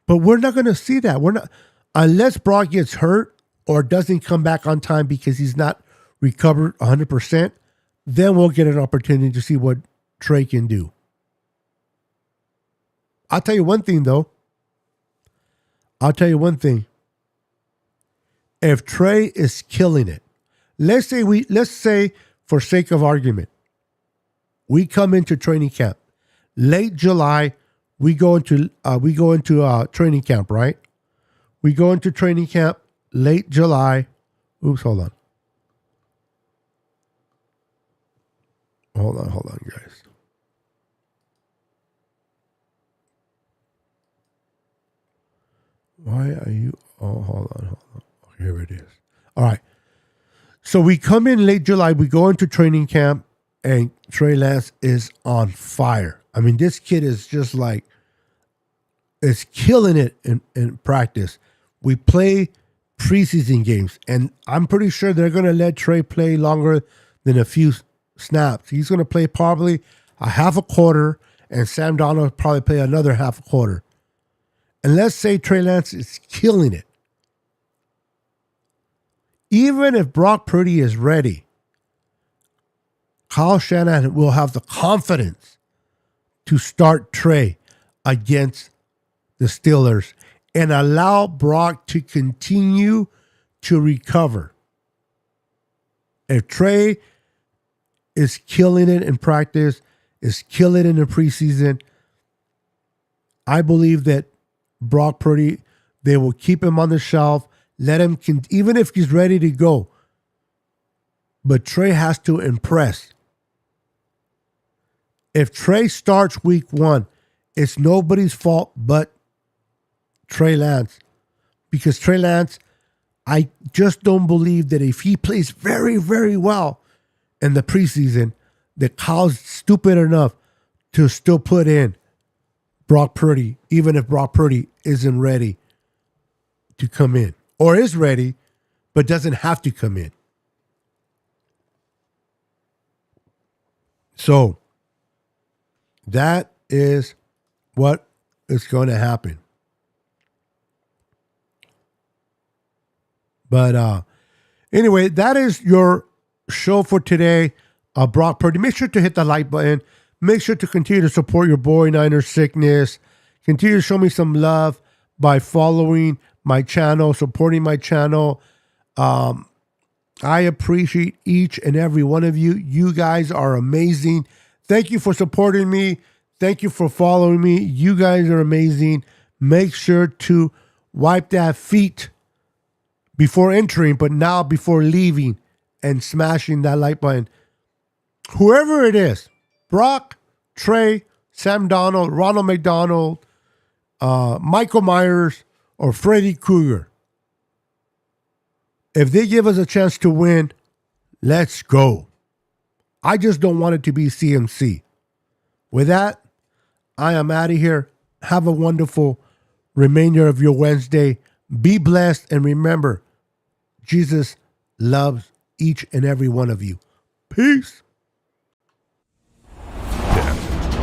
But we're not going to see that. We're not, unless Brock gets hurt or doesn't come back on time because he's not recovered 100%, then we'll get an opportunity to see what Trey can do. I'll tell you one thing, though. If Trey is killing it, let's say for sake of argument, we come into training camp late July. We go into training camp, right? We go into training camp late July. Oops, hold on. Hold on, guys. Why are you? Oh, hold on. Here it is. All right. So we come in late July. We go into training camp, and Trey Lance is on fire. I mean, this kid is just like, is killing it in practice. We play preseason games, and I'm pretty sure they're going to let Trey play longer than a few snaps. He's going to play probably a half a quarter, and Sam Darnold will probably play another half a quarter. And let's say Trey Lance is killing it. Even if Brock Purdy is ready, Kyle Shanahan will have the confidence to start Trey against the Steelers and allow Brock to continue to recover. If Trey is killing it in practice, is killing it in the preseason, I believe that Brock Purdy, they will keep him on the shelf, let him, even if he's ready to go. But Trey has to impress. If Trey starts week 1, it's nobody's fault but Trey Lance. Because Trey Lance, I just don't believe that if he plays very, very well in the preseason, that Kyle's stupid enough to still put in Brock Purdy, even if Brock Purdy isn't ready to come in. Or is ready, but doesn't have to come in. So, that is what is going to happen. But anyway, that is your show for today. Brock Purdy. Make sure to hit the like button. Make sure to continue to support your boy Niner Sickness. Continue to show me some love by following my channel, supporting my channel. I appreciate each and every one of you. You guys are amazing. Thank you for supporting me. Thank you for following me. You guys are amazing. Make sure to wipe that feet before entering, but now before leaving and smashing that like button. Whoever it is, Brock, Trey, Sam Donald, Ronald McDonald, Michael Myers, or Freddy Krueger. If they give us a chance to win, let's go. I just don't want it to be CMC. With that, I am out of here. Have a wonderful remainder of your Wednesday. Be blessed, and remember, Jesus loves each and every one of you. Peace.
10,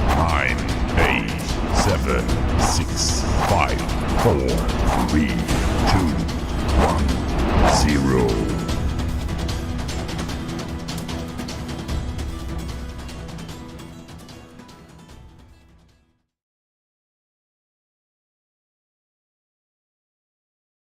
9, 8, 7, 6, 5, 4, 3, 2,